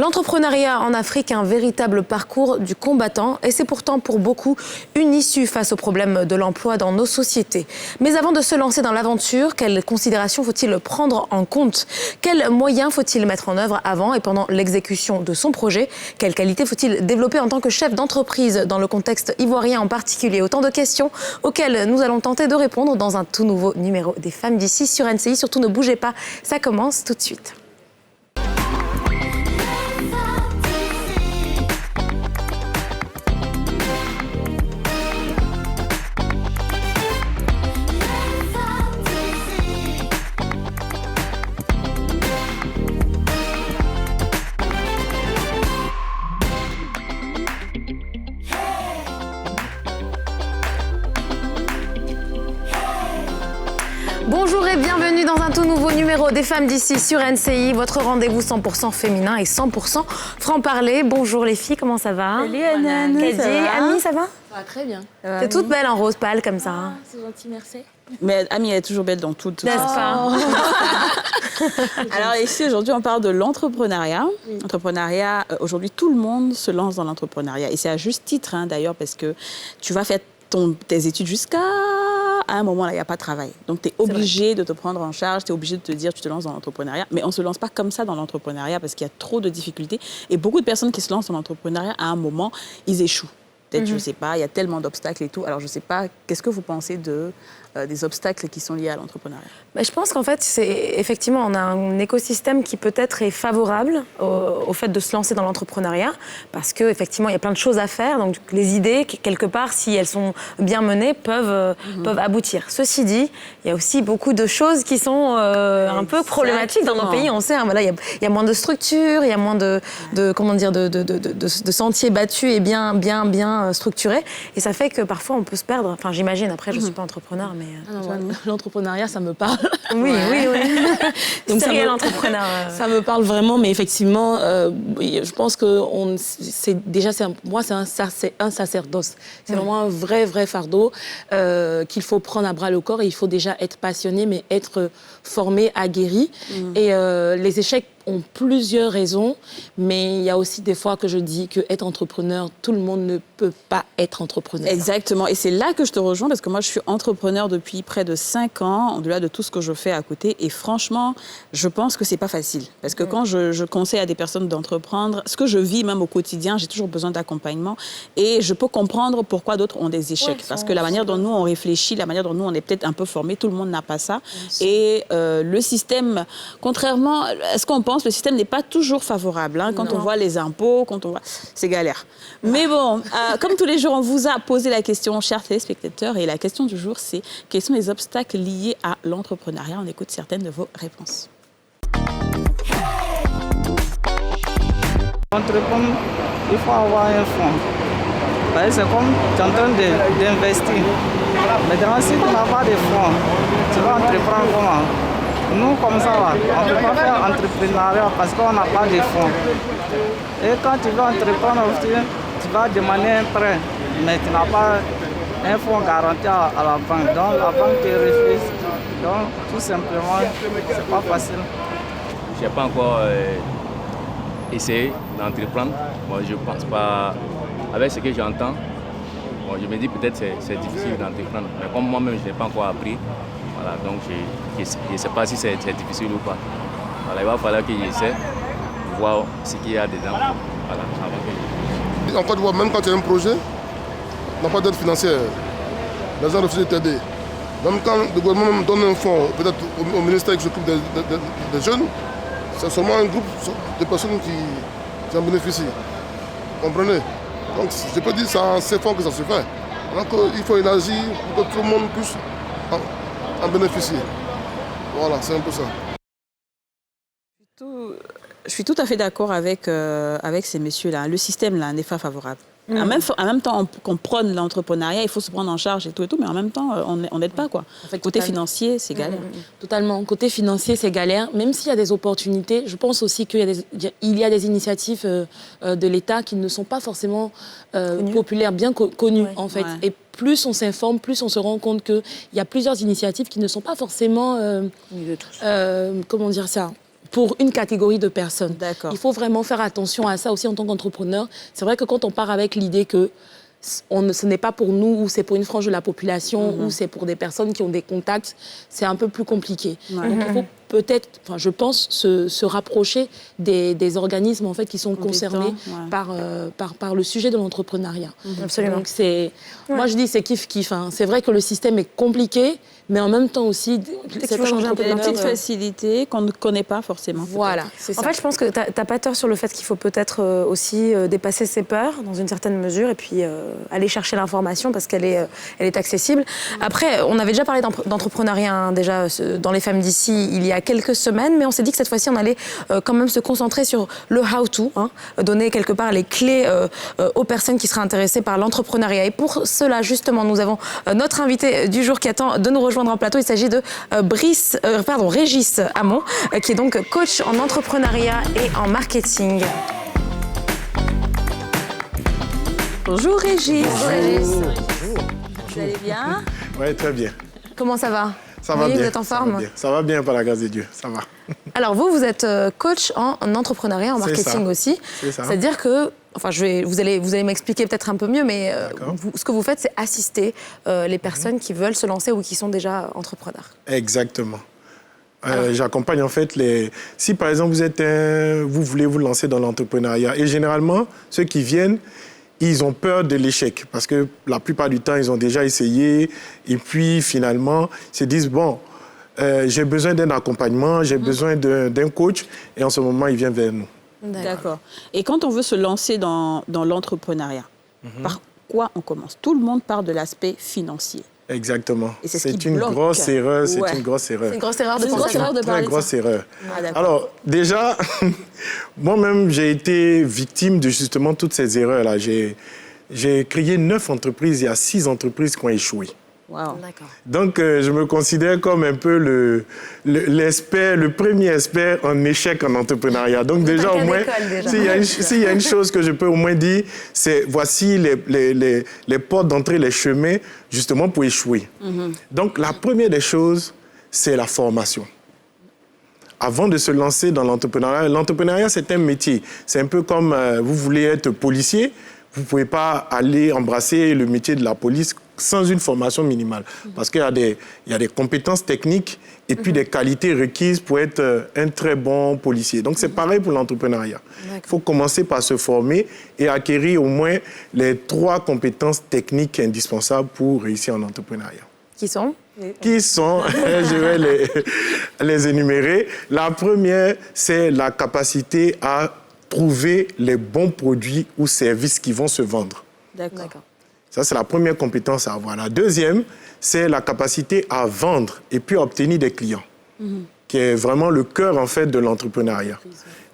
L'entrepreneuriat en Afrique est un véritable parcours du combattant et c'est pourtant pour beaucoup une issue face au problème de l'emploi dans nos sociétés. Mais avant de se lancer dans l'aventure, quelles considérations faut-il prendre en compte? Quels moyens faut-il mettre en œuvre avant et pendant l'exécution de son projet? Quelles qualités faut-il développer en tant que chef d'entreprise dans le contexte ivoirien en particulier? Autant de questions auxquelles nous allons tenter de répondre dans un tout nouveau numéro des Femmes d'ici sur NCI. Surtout ne bougez pas, ça commence tout de suite. Bonjour et bienvenue dans un tout nouveau numéro des Femmes d'ici sur NCI, votre rendez-vous 100% féminin et 100% franc-parler. Bonjour les filles, comment ça va? Salut Anan, Kadji, Ami, ça va? Ça va très bien. T'es toute belle en rose pâle comme ça. Ah, c'est gentil, merci. Mais Ami, elle est toujours belle dans tout. N'est-ce pas? Alors ici, aujourd'hui, on parle de l'entrepreneuriat. L'entrepreneuriat, aujourd'hui, tout le monde se lance dans l'entrepreneuriat. Et c'est à juste titre, d'ailleurs, parce que tu vas faire tes études jusqu'à un moment, là, il n'y a pas de travail. Donc, tu es obligé de te prendre en charge, tu es obligé de te dire, tu te lances dans l'entrepreneuriat. Mais on ne se lance pas comme ça dans l'entrepreneuriat parce qu'il y a trop de difficultés. Et beaucoup de personnes qui se lancent dans l'entrepreneuriat, à un moment, ils échouent. Peut-être, je ne sais pas, il y a tellement d'obstacles et tout. Alors, je ne sais pas, qu'est-ce que vous pensez des obstacles qui sont liés à l'entrepreneuriat? Je pense qu'en fait, effectivement, on a un écosystème qui peut-être est favorable au fait de se lancer dans l'entrepreneuriat parce qu'effectivement, il y a plein de choses à faire. Donc, les idées, quelque part, si elles sont bien menées, peuvent aboutir. Ceci dit, il y a aussi beaucoup de choses qui sont un peu problématiques dans nos pays. On sait, voilà, il y a moins de structures, il y a moins de sentiers battus et bien structurés. Et ça fait que parfois, on peut se perdre. Enfin, j'imagine, après, je ne suis pas entrepreneur, mais... L'entrepreneuriat, ça me parle. Oui. Donc, c'est l'entrepreneur. Ça me parle vraiment, mais effectivement, je pense que moi, c'est un sacerdoce. C'est vraiment un vrai fardeau qu'il faut prendre à bras le corps et il faut déjà être passionné, mais être formé, aguerri. Et les échecs ont plusieurs raisons, mais il y a aussi des fois que je dis qu'être entrepreneur, tout le monde ne peut pas être entrepreneur. Exactement, et c'est là que je te rejoins, parce que moi, je suis entrepreneur depuis près de 5 ans, au-delà de tout ce que je fais à côté, et franchement, je pense que c'est pas facile, parce que quand je conseille à des personnes d'entreprendre, ce que je vis même au quotidien, j'ai toujours besoin d'accompagnement, et je peux comprendre pourquoi d'autres ont des échecs, parce que la manière dont nous, on réfléchit, la manière dont nous, on est peut-être un peu formés, tout le monde n'a pas ça, et le système, contrairement à ce qu'on pense, le système n'est pas toujours favorable. Quand on voit les impôts, c'est galère. Mais bon, comme tous les jours, on vous a posé la question, chers téléspectateurs, et la question du jour, c'est quels sont les obstacles liés à l'entrepreneuriat? On écoute certaines de vos réponses. Entreprendre, il faut avoir un fonds. C'est comme tu es en train d'investir. Maintenant, si tu n'as pas de fonds, tu vas entreprendre comment? Nous, comme ça, on ne peut pas faire entrepreneuriat parce qu'on n'a pas de fonds. Et quand tu veux entreprendre, tu vas demander un prêt, mais tu n'as pas un fonds garanti à la banque. Donc, la banque te refuse. Donc, tout simplement, ce n'est pas facile. Je n'ai pas encore essayé d'entreprendre. Moi, je ne pense pas, avec ce que j'entends, je me dis peut-être que c'est difficile d'entreprendre. Mais comme moi-même, je n'ai pas encore appris. Voilà, donc je ne sais pas si c'est difficile ou pas. Voilà, il va falloir que j'essaie de voir ce qu'il y a dedans. Voilà, avant que... En Côte d'Ivoire, même quand tu as un projet, on n'a pas d'aide financière. Les gens refusent de t'aider. Même quand le gouvernement donne un fonds, peut-être au ministère qui s'occupe des jeunes, c'est seulement un groupe de personnes qui en bénéficient. Vous comprenez? Donc je peux dire que c'est en ces fonds que ça se fait. Donc il faut élargir pour que tout le monde puisse en bénéficier. Voilà, c'est un peu ça. Je suis tout à fait d'accord avec ces messieurs-là. Le système là n'est pas favorable. En même temps qu'on prône l'entrepreneuriat, il faut se prendre en charge et tout, mais en même temps, on n'aide pas, quoi. En fait, côté financier, c'est galère. Totalement. Côté financier, c'est galère. Même s'il y a des opportunités, je pense aussi qu'il y a des initiatives de l'État qui ne sont pas forcément populaires, bien connues, en fait. Ouais. Et plus on s'informe, plus on se rend compte qu'il y a plusieurs initiatives qui ne sont pas forcément... comment dire ça ? pour une catégorie de personnes. D'accord. Il faut vraiment faire attention à ça aussi en tant qu'entrepreneur. C'est vrai que quand on part avec l'idée que ce n'est pas pour nous, ou c'est pour une frange de la population, ou c'est pour des personnes qui ont des contacts, c'est un peu plus compliqué. Ouais. Donc il faut peut-être, enfin, je pense, se rapprocher des organismes en fait, qui sont concernés par le sujet de l'entrepreneuriat. Absolument. Donc moi je dis c'est kiff-kiff. Hein. C'est vrai que le système est compliqué, mais en même temps aussi, qu'il faut changer un peu Il y a des Entrepreneur, petites facilités qu'on ne connaît pas forcément. Voilà, c'est ça. En fait, je pense que tu n'as pas tort sur le fait qu'il faut peut-être aussi dépasser ses peurs dans une certaine mesure et puis aller chercher l'information parce qu'elle est accessible. Après, on avait déjà parlé d'entrepreneuriat hein, déjà dans les femmes d'ici il y a quelques semaines, mais on s'est dit que cette fois-ci, on allait quand même se concentrer sur le how-to, hein, donner quelque part les clés aux personnes qui seraient intéressées par l'entrepreneuriat. Et pour cela, justement, nous avons notre invité du jour qui attend de nous rejoindre en plateau. Il s'agit de Régis Hamon, qui est donc coach en entrepreneuriat et en marketing. Bonjour Régis. Bonjour Régis. Vous allez bien? Oui, très bien. Comment ça va? Ça va Oui, bien. vous êtes en forme? Ça va bien par la grâce de Dieu, ça va. Alors vous êtes coach en entrepreneuriat, en marketing aussi. C'est ça. C'est-à-dire que, enfin, vous allez m'expliquer peut-être un peu mieux, mais ce que vous faites, c'est assister les personnes qui veulent se lancer ou qui sont déjà entrepreneurs. Exactement. J'accompagne en fait Si par exemple vous voulez vous lancer dans l'entrepreneuriat, et généralement ceux qui viennent, ils ont peur de l'échec parce que la plupart du temps ils ont déjà essayé et puis finalement ils se disent bon, j'ai besoin d'un accompagnement, j'ai besoin d'un coach et en ce moment ils viennent vers nous. D'accord. Et quand on veut se lancer dans l'entrepreneuriat, par quoi on commence? Tout le monde part de l'aspect financier. Exactement. Et c'est ce qui une bloque. grosse erreur. C'est Ouais. une grosse erreur. C'est une grosse erreur de C'est une penser grosse ça. erreur de parler Très de grosse ça. erreur. Ah, d'accord. Alors, déjà, moi-même, j'ai été victime de justement toutes ces erreurs-là. J'ai créé 9 entreprises. Il y a 6 entreprises qui ont échoué. Wow. D'accord. Donc, je me considère comme un peu l'expert, le premier expert en échec en entrepreneuriat. Donc, déjà, au moins, s'il y a une chose que je peux au moins dire, c'est voici les portes d'entrée, les chemins, justement, pour échouer. Donc, la première des choses, c'est la formation. Avant de se lancer dans l'entrepreneuriat, c'est un métier. C'est un peu comme vous voulez être policier, vous ne pouvez pas aller embrasser le métier de la police sans une formation minimale. Parce qu'il y a des compétences techniques et puis des qualités requises pour être un très bon policier. Donc, c'est pareil pour l'entrepreneuriat. Il faut commencer par se former et acquérir au moins les 3 compétences techniques indispensables pour réussir en entrepreneuriat. Qui sont? Je vais les énumérer. La première, c'est la capacité à trouver les bons produits ou services qui vont se vendre. D'accord. Ça, c'est la première compétence à avoir. La deuxième, c'est la capacité à vendre et puis obtenir des clients, qui est vraiment le cœur, en fait, de l'entrepreneuriat.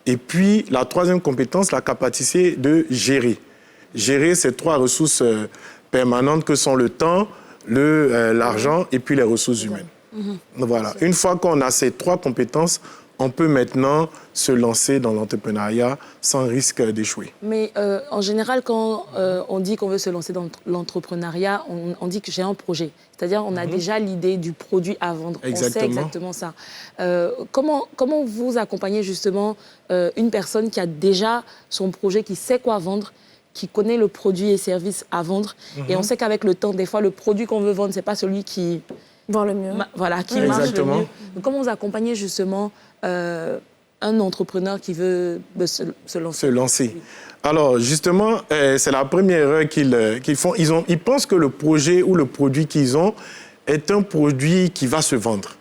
Et puis, la troisième compétence, la capacité de gérer. Gérer ces 3 ressources permanentes que sont le temps, l'argent et puis les ressources humaines. Voilà. Une fois qu'on a ces 3 compétences, on peut maintenant se lancer dans l'entrepreneuriat sans risque d'échouer. Mais en général, quand on dit qu'on veut se lancer dans l'entrepreneuriat, on dit que j'ai un projet. C'est-à-dire on a déjà l'idée du produit à vendre. Exactement. On sait exactement ça. Comment vous accompagnez justement une personne qui a déjà son projet, qui sait quoi vendre, qui connaît le produit et service à vendre, et on sait qu'avec le temps, des fois, le produit qu'on veut vendre, c'est pas celui qui... Voir le mieux. Voilà, qui marche le Exactement. mieux. Donc, comment vous accompagnez justement un entrepreneur qui veut se lancer? Se lancer. Alors, justement, c'est la première erreur qu'ils font. Ils pensent que le projet ou le produit qu'ils ont est un produit qui va se vendre.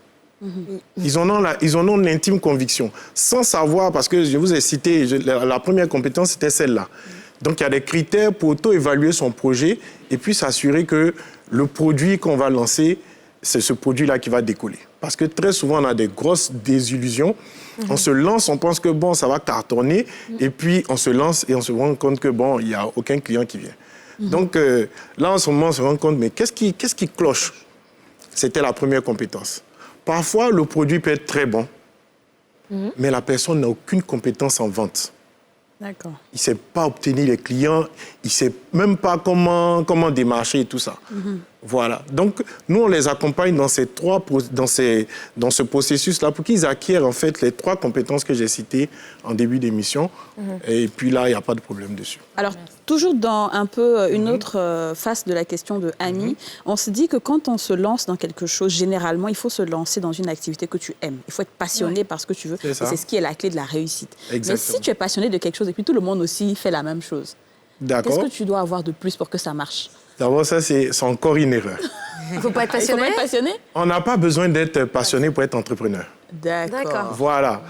Ils en ont l'intime conviction, sans savoir, parce que je vous ai cité, la première compétence, c'était celle-là. Donc, il y a des critères pour auto-évaluer son projet et puis s'assurer que le produit qu'on va lancer, c'est ce produit-là qui va décoller. Parce que très souvent, on a des grosses désillusions. On se lance, on pense que bon, ça va cartonner. Et puis, on se lance et on se rend compte que bon, il n'y a aucun client qui vient. Donc, là, en ce moment, on se rend compte, mais qu'est-ce qui cloche? C'était la première compétence. Parfois, le produit peut être très bon, mais la personne n'a aucune compétence en vente. D'accord. Il ne sait pas obtenir les clients, il ne sait même pas comment démarcher et tout ça. Voilà. Donc, nous, on les accompagne dans ce processus-là pour qu'ils acquièrent, en fait, les 3 compétences que j'ai citées en début d'émission. Et puis là, il n'y a pas de problème dessus. Alors, toujours dans un peu une autre face de la question de Annie, on se dit que quand on se lance dans quelque chose, généralement, il faut se lancer dans une activité que tu aimes. Il faut être passionné par ce que tu veux. Et c'est ce qui est la clé de la réussite. Exactement. Mais si tu es passionné de quelque chose et puis tout le monde aussi fait la même chose, qu'est-ce que tu dois avoir de plus pour que ça marche? D'abord, ça, c'est encore une erreur. Il ne faut pas être passionné. Il faut pas être passionné? On n'a pas besoin d'être passionné pour être entrepreneur. D'accord. Voilà.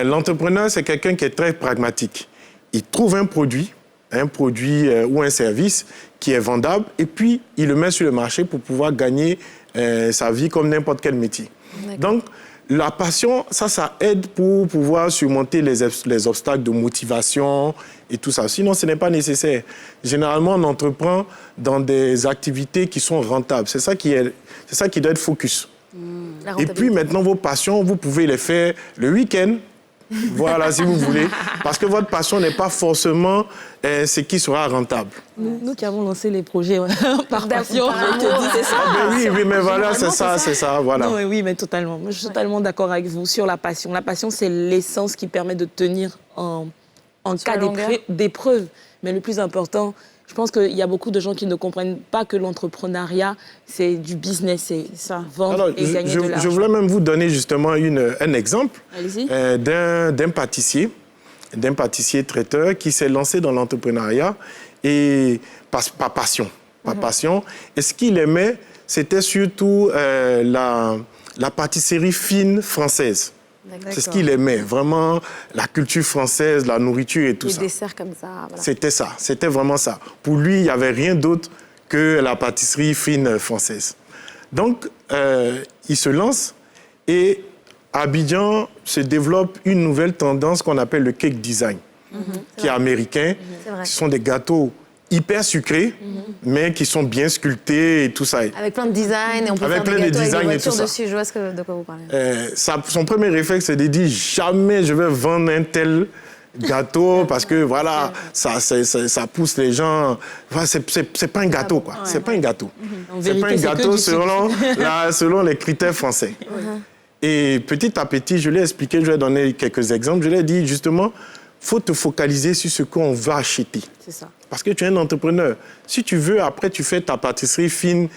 L'entrepreneur, c'est quelqu'un qui est très pragmatique. Il trouve un produit ou un service qui est vendable et puis il le met sur le marché pour pouvoir gagner sa vie comme n'importe quel métier. Donc, la passion, ça aide pour pouvoir surmonter les obstacles de motivation et tout ça. Sinon, ce n'est pas nécessaire. Généralement, on entreprend dans des activités qui sont rentables. C'est ça qui doit être focus. Et puis maintenant, vos passions, vous pouvez les faire le week-end. Voilà, si vous voulez. Parce que votre passion n'est pas forcément ce qui sera rentable. Nous qui avons lancé les projets par passion, je te dis, c'est ça. Oui, mais voilà, c'est ça, voilà. Non, oui, mais totalement. Moi, je suis totalement d'accord avec vous sur la passion. La passion, c'est l'essence qui permet de tenir en cas d'épreuve. Mais le plus important, je pense qu'il y a beaucoup de gens qui ne comprennent pas que l'entrepreneuriat, c'est du business, c'est ça, vendre et gagner de l'argent. Je voulais même vous donner justement un exemple d'un pâtissier traiteur qui s'est lancé dans l'entrepreneuriat et par passion. Et ce qu'il aimait, c'était surtout la pâtisserie fine française. C'est ce qu'il aimait, vraiment, la culture française, la nourriture et tout ça. Les desserts comme ça. Voilà. C'était ça, c'était vraiment ça. Pour lui, il n'y avait rien d'autre que la pâtisserie fine française. Donc, il se lance et à Abidjan se développe une nouvelle tendance qu'on appelle le cake design, qui est américain. Ce sont des gâteaux hyper sucrés, mais qui sont bien sculptés et tout ça. Avec plein de designs, et on peut faire des gâteaux avec des voitures dessus. Je vois de quoi vous parlez. Son premier réflexe, c'est de dire jamais je vais vendre un tel gâteau parce que voilà, ça pousse les gens. Enfin, c'est pas un gâteau, quoi. C'est pas un gâteau. C'est pas un gâteau selon les critères français. Et petit à petit, je lui ai expliqué, je lui ai donné quelques exemples. Je lui ai dit justement, faut te focaliser sur ce qu'on va acheter. C'est ça. Parce que tu es un entrepreneur. Si tu veux, après, tu fais ta pâtisserie fine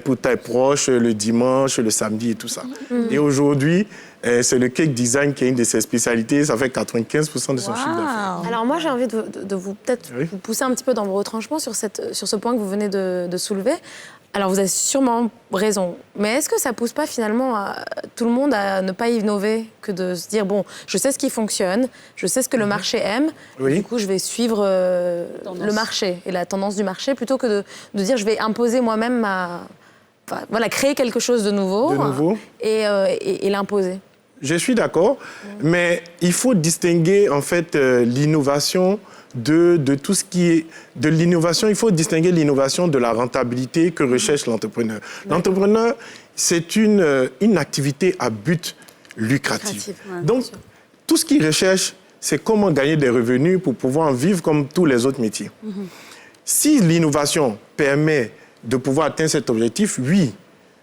pour tes proches le dimanche, le samedi et tout ça. Et aujourd'hui, c'est le cake design qui est une de ses spécialités. Ça fait 95% de son chiffre d'affaires. Alors moi, j'ai envie de vous peut-être vous pousser un petit peu dans vos retranchements sur ce point que vous venez de soulever. Alors, vous avez sûrement raison. Mais est-ce que ça ne pousse pas finalement tout le monde à ne pas innover que de se dire, bon, je sais ce qui fonctionne, je sais ce que le marché aime, du coup, je vais suivre le marché et la tendance du marché plutôt que de dire, je vais imposer moi-même créer quelque chose de nouveau, et l'imposer. Je suis d'accord, mais il faut distinguer en fait l'innovation de tout ce qui est de l'innovation. Il faut distinguer l'innovation de la rentabilité que recherche l'entrepreneur. L'entrepreneur, c'est une activité à but lucratif. Donc, tout ce qu'il recherche, c'est comment gagner des revenus pour pouvoir en vivre comme tous les autres métiers. Si l'innovation permet de pouvoir atteindre cet objectif, oui.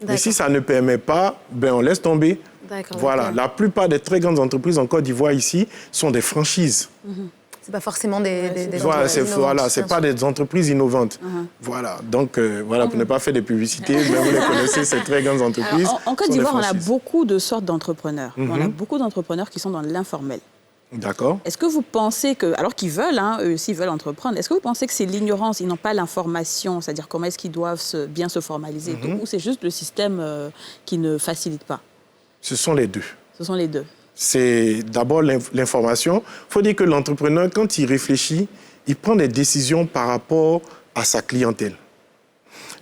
Mais si ça ne permet pas, on laisse tomber. Voilà. La plupart des très grandes entreprises en Côte d'Ivoire ici sont des franchises. C'est pas forcément des entreprises innovantes. C'est pas des entreprises innovantes. Voilà. Donc, pour ne pas faire des publicités, mais vous les connaissez, ces très grandes entreprises. Alors, en Côte d'Ivoire, on a beaucoup de sortes d'entrepreneurs. On a beaucoup d'entrepreneurs qui sont dans l'informel. D'accord. Est-ce que vous pensez que, alors qu'ils veulent, eux aussi veulent entreprendre, est-ce que vous pensez que c'est l'ignorance, ils n'ont pas l'information, c'est-à-dire comment est-ce qu'ils doivent bien se formaliser, ou c'est juste le système qui ne facilite pas? Ce sont les deux. Ce sont les deux. C'est d'abord l'information. Il faut dire que l'entrepreneur, quand il réfléchit, il prend des décisions par rapport à sa clientèle.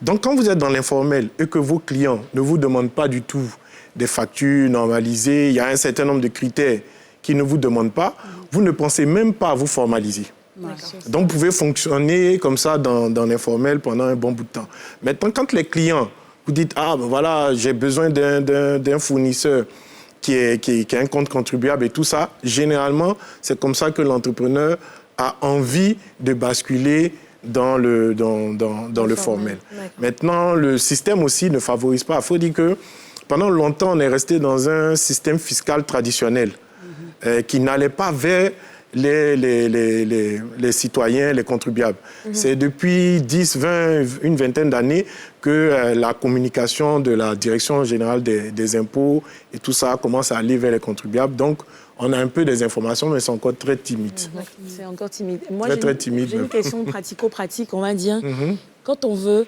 Donc, quand vous êtes dans l'informel et que vos clients ne vous demandent pas du tout des factures normalisées, il y a un certain nombre de critères qui ne vous demandent pas, vous ne pensez même pas à vous formaliser. Donc, vous pouvez fonctionner comme ça dans l'informel pendant un bon bout de temps. Maintenant, quand les clients, vous dites, j'ai besoin d'un fournisseur qui a un compte contribuable et tout ça, généralement, c'est comme ça que l'entrepreneur a envie de basculer dans le formel. Maintenant, le système aussi ne favorise pas. Il faut dire que pendant longtemps, on est resté dans un système fiscal traditionnel qui n'allait pas vers les citoyens, les contribuables. C'est depuis 10, 20, une vingtaine d'années que la communication de la Direction générale des impôts et tout ça commence à aller vers les contribuables. Donc, on a un peu des informations, mais c'est encore très timide. C'est encore timide. Moi, très timide. J'ai une question pratico-pratique, on va dire. Quand on veut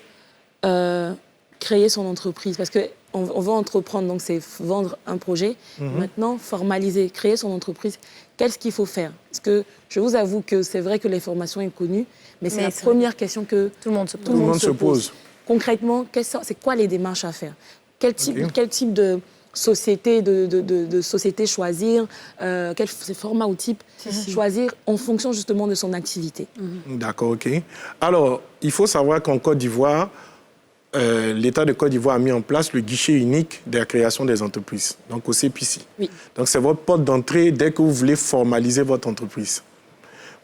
créer son entreprise, parce qu'on veut entreprendre, donc c'est vendre un projet. Maintenant, formaliser, créer son entreprise, qu'est-ce qu'il faut faire? Parce que je vous avoue que c'est vrai que l'information est connue, mais c'est la première question que tout le monde se pose. Concrètement, c'est quoi les démarches à faire? Quel type de société, de société choisir, quel format ou type choisir en fonction justement de son activité. D'accord, OK. Alors, il faut savoir qu'en Côte d'Ivoire, l'État de Côte d'Ivoire a mis en place le guichet unique de la création des entreprises, donc au CPC. Oui. Donc, c'est votre porte d'entrée dès que vous voulez formaliser votre entreprise.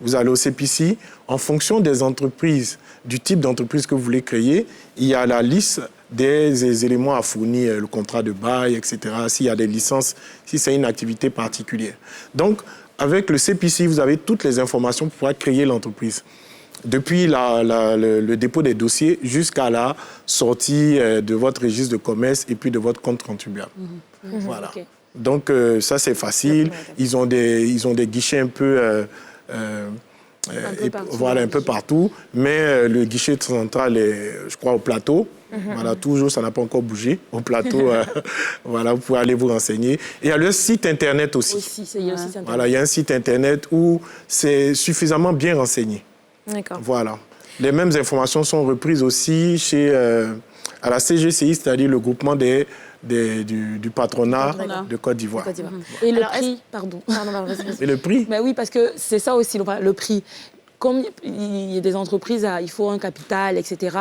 Vous allez au CPC, en fonction des entreprises, du type d'entreprise que vous voulez créer, il y a la liste des éléments à fournir, le contrat de bail, etc., s'il y a des licences, si c'est une activité particulière. Donc, avec le CPC, vous avez toutes les informations pour pouvoir créer l'entreprise. Depuis le dépôt des dossiers jusqu'à la sortie de votre registre de commerce et puis de votre compte contribuable. Voilà. Okay. Donc, ça, c'est facile. Ils ont des guichets un peu... un peu partout, mais le guichet central est, je crois, au plateau. Voilà, toujours, ça n'a pas encore bougé. Au plateau, voilà, vous pouvez aller vous renseigner. Et il y a le site Internet aussi. Voilà, il y a un site Internet où c'est suffisamment bien renseigné. D'accord. Voilà. Les mêmes informations sont reprises aussi à la CGCI, c'est-à-dire le groupement du patronat de Côte d'Ivoire. Et le prix, pardon. Et le prix? Ben oui, parce que c'est ça aussi, le prix. Comme il y a des entreprises, il faut un capital, etc.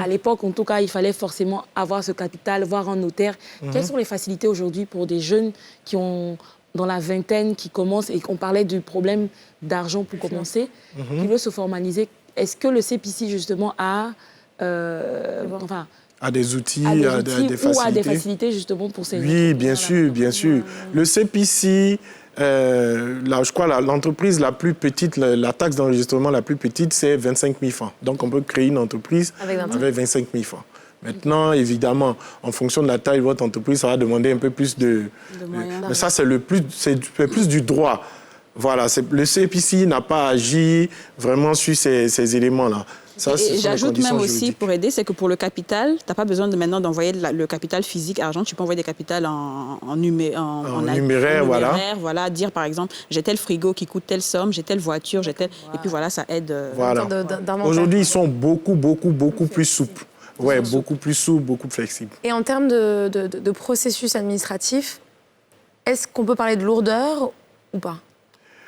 À l'époque, en tout cas, il fallait forcément avoir ce capital, voir un notaire. Quelles sont les facilités aujourd'hui pour des jeunes qui ont dans la vingtaine, qui commencent, et qu'on parlait du problème d'argent pour commencer, qui veulent se formaliser? Est-ce que le CPC, justement, a des outils, a des facilités. Ou a des facilités, justement, pour ces... Oui, bien sûr, bien sûr. Le CPC, je crois, l'entreprise la plus petite, la taxe d'enregistrement la plus petite, c'est 25 000 francs. Donc, on peut créer une entreprise avec 25 000 francs. Maintenant, évidemment, en fonction de la taille de votre entreprise, ça va demander un peu plus de moyens. Mais ça, c'est plus du droit. Voilà, le CPC n'a pas agi vraiment sur ces éléments-là. Et j'ajoute même aussi, pour aider, c'est que pour le capital, tu n'as pas besoin maintenant d'envoyer le capital physique, argent. Tu peux envoyer des capitals en numéraire, voilà. Dire, par exemple, j'ai tel frigo qui coûte telle somme, j'ai telle voiture, j'ai tel... Et puis voilà, ça aide. Voilà. Aujourd'hui, ils sont beaucoup plus souples. Oui, beaucoup plus souples, beaucoup plus flexibles. Et en termes de processus administratif, est-ce qu'on peut parler de lourdeur ou pas?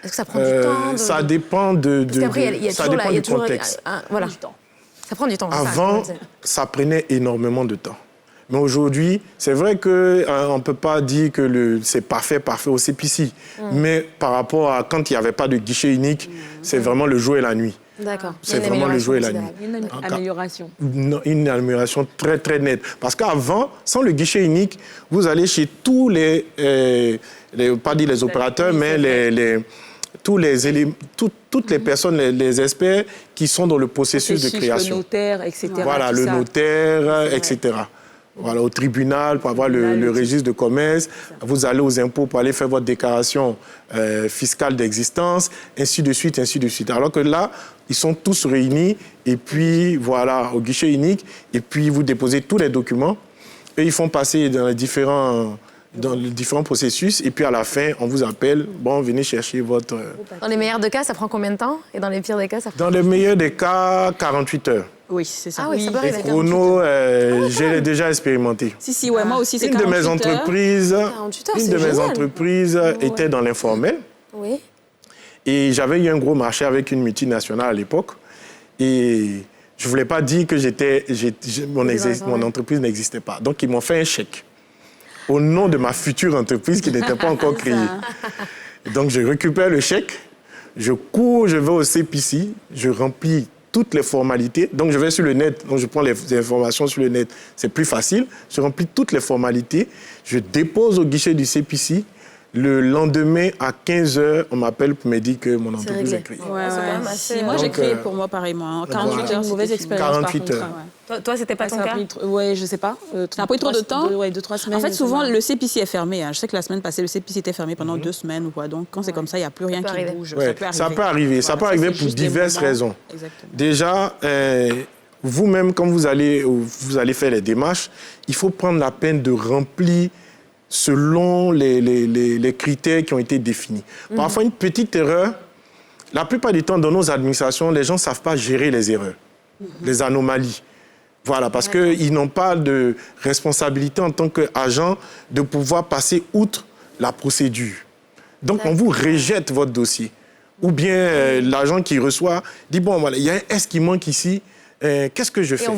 Est-ce que ça prend du temps Ça dépend du contexte. Voilà. Ça prend du temps. Avant, ça prenait énormément de temps. Mais aujourd'hui, c'est vrai qu'on ne peut pas dire que c'est parfait au CPC. Mais par rapport à quand il n'y avait pas de guichet unique, c'est vraiment le jour et la nuit. D'accord. C'est vraiment le jour et la nuit. Une amélioration. Une amélioration très, très nette. Parce qu'avant, sans le guichet unique, vous allez chez tous pas dire les opérateurs, mais toutes les personnes, les experts qui sont dans le processus de création. Le notaire, etc. Voilà, le notaire, etc. Voilà, au tribunal pour avoir le registre de commerce. Vous allez aux impôts pour aller faire votre déclaration fiscale d'existence, ainsi de suite, ainsi de suite. Alors que là, ils sont tous réunis et puis voilà, au guichet unique. Et puis vous déposez tous les documents et ils font passer dans les différents processus, et puis à la fin, on vous appelle, venez chercher votre... Dans les meilleurs des cas, ça prend combien de temps? Et dans les pires des cas, ça prend... Dans les meilleurs des cas, 48 heures. Oui, c'est ça. Ah oui, ça peut arriver. Les chronos, j'ai déjà expérimenté. Moi aussi, c'est 48 heures. Une de mes entreprises était dans l'informel. Oui. Et j'avais eu un gros marché avec une multinationale à l'époque. Et je ne voulais pas dire que mon entreprise n'existait pas. Donc, ils m'ont fait un chèque au nom de ma future entreprise qui n'était pas encore créée. Donc, je récupère le chèque, je cours, je vais au CPC, je remplis toutes les formalités. Donc, je vais sur le net, donc je prends les informations sur le net. C'est plus facile. Je remplis toutes les formalités. Je dépose au guichet du CPC. Le lendemain, à 15h, on m'appelle pour me dire que mon entreprise est créée. Moi, j'ai créé pour moi pareillement. 48 heures, une mauvaise expérience. 48 heures. Toi, c'était pas ton cas? Oui, je sais pas. Ça a pris trop de temps? Oui, 2-3 semaines. En fait, souvent, le CPC est fermé. Je sais que la semaine passée, le CPC était fermé pendant 2 semaines ou quoi. Donc, quand c'est comme ça, il n'y a plus rien qui bouge. Ouais, ça peut arriver. Ça peut arriver pour diverses raisons. Exactement. Déjà, vous-même, quand vous allez faire les démarches, il faut prendre la peine de remplir selon les critères qui ont été définis. Parfois, une petite erreur, la plupart du temps, dans nos administrations, les gens ne savent pas gérer les erreurs, les anomalies. Voilà, parce qu'ils n'ont pas de responsabilité en tant qu'agent de pouvoir passer outre la procédure. Donc, on vous rejette votre dossier. Ou bien l'agent qui reçoit dit, bon, voilà, il y a un S qui manque ici. Qu'est-ce que je fais? Et on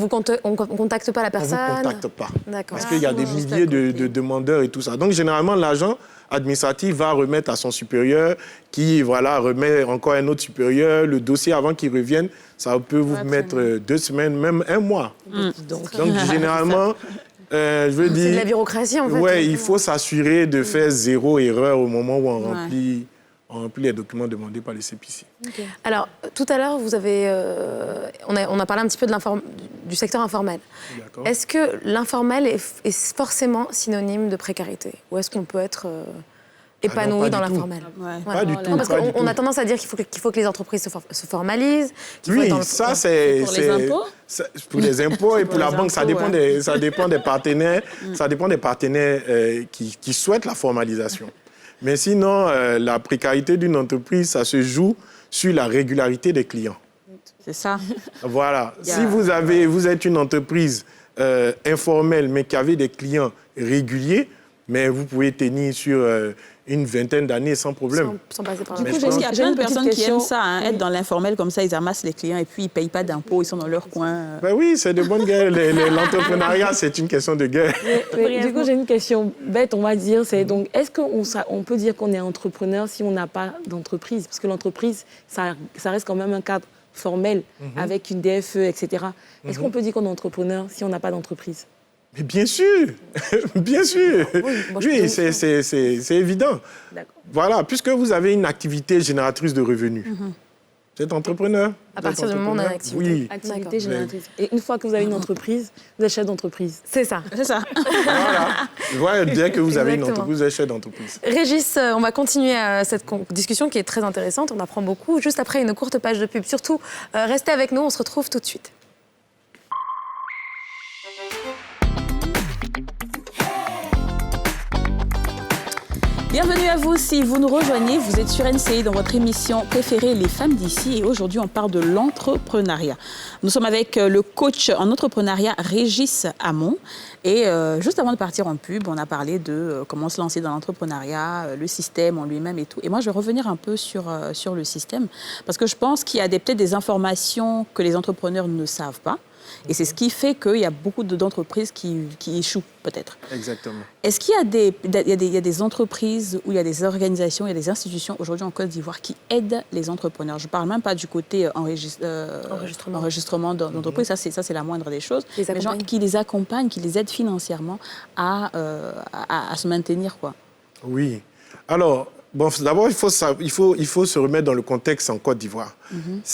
ne contacte pas la personne? On ne vous contacte pas. D'accord. Parce qu'il y a des milliers de demandeurs et tout ça. Donc, généralement, l'agent administratif va remettre à son supérieur, qui remet encore un autre supérieur. Le dossier, avant qu'il revienne, ça peut vous mettre 2 semaines, même 1 mois. Donc, généralement, je veux dire... C'est de la bureaucratie, en fait. Oui, il faut s'assurer de faire 0 erreur au moment où on remplit les documents demandés par les CPC. Okay. Alors, tout à l'heure, vous avez, on a parlé un petit peu du secteur informel. Est-ce que l'informel est forcément synonyme de précarité? Ou est-ce qu'on peut être épanoui dans l'informel? Pas du tout. Parce qu'on a tendance à dire qu'il faut que les entreprises se formalisent. Oui, ça, c'est... Pour les impôts? Pour les impôts et pour la banque, ça dépend des partenaires. Ça dépend des partenaires qui souhaitent la formalisation. Mais sinon, la précarité d'une entreprise, ça se joue sur la régularité des clients. C'est ça. Voilà. Si vous êtes une entreprise informelle, mais qui avez des clients réguliers, mais vous pouvez tenir sur une vingtaine d'années sans problème. Sans passer par là. Du coup, il y a plein de personnes qui aiment ça, être dans l'informel, comme ça, ils amassent les clients et puis ils ne payent pas d'impôts, ils sont dans leur coin. Ben oui, c'est de bonne guerre. L'entrepreneuriat, c'est une question de guerre. Du coup, j'ai une question bête, on va dire. Donc, est-ce qu'on peut dire qu'on est entrepreneur si on n'a pas d'entreprise? Parce que l'entreprise, ça reste quand même un cadre formel, avec une DFE, etc. Est-ce qu'on peut dire qu'on est entrepreneur si on n'a pas d'entreprise? Mais bien sûr, bien sûr. Oui, c'est évident. Voilà, puisque vous avez une activité génératrice de revenus. Vous êtes entrepreneur. À partir du moment où on a une activité. Oui. Activité génératrice. Et une fois que vous avez une entreprise, vous êtes chef d'entreprise. C'est ça. C'est ça. Voilà. Dès que vous avez une entreprise, vous êtes chef d'entreprise. Régis, on va continuer cette discussion qui est très intéressante. On apprend beaucoup. Juste après une courte page de pub. Surtout, restez avec nous. On se retrouve tout de suite. Bienvenue à vous, si vous nous rejoignez, vous êtes sur NCI dans votre émission préférée Les femmes d'ici et aujourd'hui on parle de l'entrepreneuriat. Nous sommes avec le coach en entrepreneuriat Régis Hamon et juste avant de partir en pub, on a parlé de comment se lancer dans l'entrepreneuriat, le système en lui-même et tout. Et moi je vais revenir un peu sur le système parce que je pense qu'il y a peut-être des informations que les entrepreneurs ne savent pas. Et c'est ce qui fait qu'il y a beaucoup d'entreprises qui échouent, peut-être. Exactement. Est-ce qu'il y a des entreprises où il y a des organisations, il y a des institutions aujourd'hui en Côte d'Ivoire qui aident les entrepreneurs? Je ne parle même pas du côté enregistrement d'entreprise, ça c'est la moindre des choses. Mais gens qui les accompagnent, qui les aident financièrement à se maintenir, quoi. Oui. Alors, bon, d'abord, il faut se remettre dans le contexte en Côte d'Ivoire.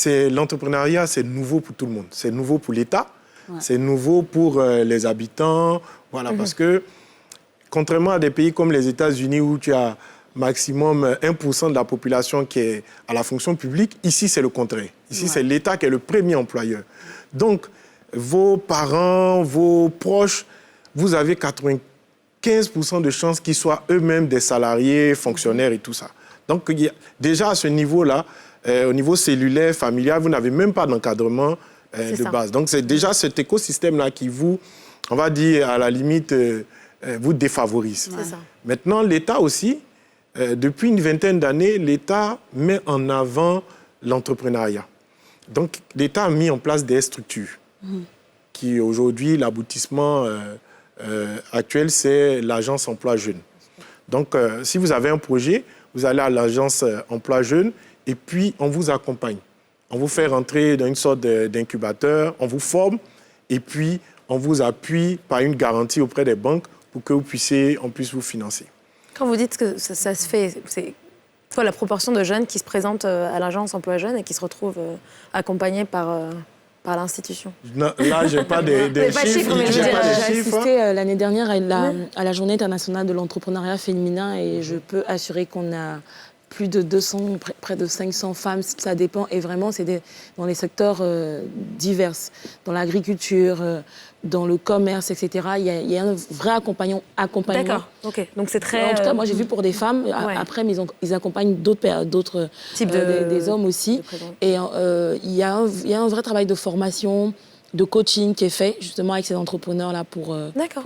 L'entrepreneuriat, c'est nouveau pour tout le monde. C'est nouveau pour l'État, c'est nouveau pour les habitants. Voilà, parce que, contrairement à des pays comme les États-Unis où tu as maximum 1% de la population qui est à la fonction publique, ici, c'est le contraire. Ici, c'est l'État qui est le premier employeur. Donc, vos parents, vos proches, vous avez 15% de chances qu'ils soient eux-mêmes des salariés, fonctionnaires et tout ça. Donc, déjà à ce niveau-là, au niveau cellulaire, familial, vous n'avez même pas d'encadrement de base. Donc, c'est déjà cet écosystème-là qui vous, on va dire, à la limite, vous défavorise. Maintenant, l'État aussi, depuis une vingtaine d'années, l'État met en avant l'entrepreneuriat. Donc, l'État a mis en place des structures qui, aujourd'hui, l'aboutissement actuel, c'est l'agence emploi jeune. Donc, si vous avez un projet, vous allez à l'agence emploi jeune et puis on vous accompagne. on vous fait rentrer dans une sorte d'incubateur, on vous forme et puis on vous appuie par une garantie auprès des banques pour que on puisse vous financer. Quand vous dites que ça se fait, c'est quoi la proportion de jeunes qui se présentent à l'agence emploi jeunes et qui se retrouvent accompagnés par l'institution? Là, je n'ai pas des chiffres. J'ai assisté l'année dernière à la Journée internationale de l'entrepreneuriat féminin et je peux assurer qu'on a plus de 200, près de 500 femmes, ça dépend. Et vraiment, c'est dans les secteurs divers, dans l'agriculture, dans le commerce, etc. Il y a un vrai accompagnement. D'accord, ok. Donc c'est très... En tout cas, moi, j'ai vu pour des femmes. Après, mais ils accompagnent d'autres types des hommes aussi. Et il y a un vrai travail de formation, de coaching qui est fait, justement, avec ces entrepreneurs-là pour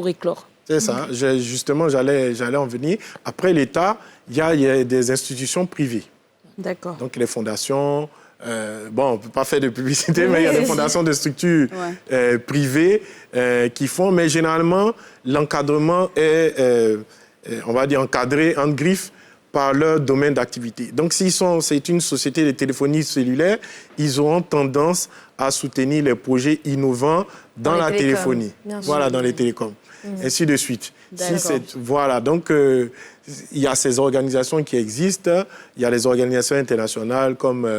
éclore. C'est ça. Justement, j'allais en venir. Après l'État, il y a des institutions privées. D'accord. Donc les fondations, on ne peut pas faire de publicité, mais il y a des fondations de structures privées qui font. Mais généralement, l'encadrement est, on va dire, encadré en griffe par leur domaine d'activité. Donc, c'est une société de téléphonie cellulaire, ils auront tendance à soutenir les projets innovants dans la téléphonie. Voilà, dans les télécoms. Ainsi de suite. Voilà, donc il y a ces organisations qui existent. Il y a les organisations internationales comme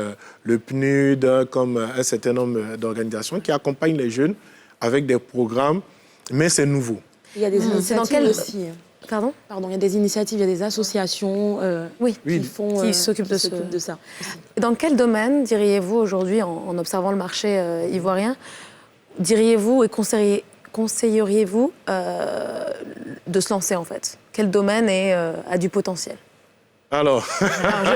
le PNUD, comme un certain nombre d'organisations qui accompagnent les jeunes avec des programmes, mais c'est nouveau. Il y a des initiatives aussi. Pardon, il y a des initiatives, il y a des associations qui s'occupent de ça. Dans quel domaine, diriez-vous aujourd'hui, en observant le marché ivoirien, diriez-vous et conseilleriez-vous de se lancer en fait? Quel domaine a du potentiel? Alors,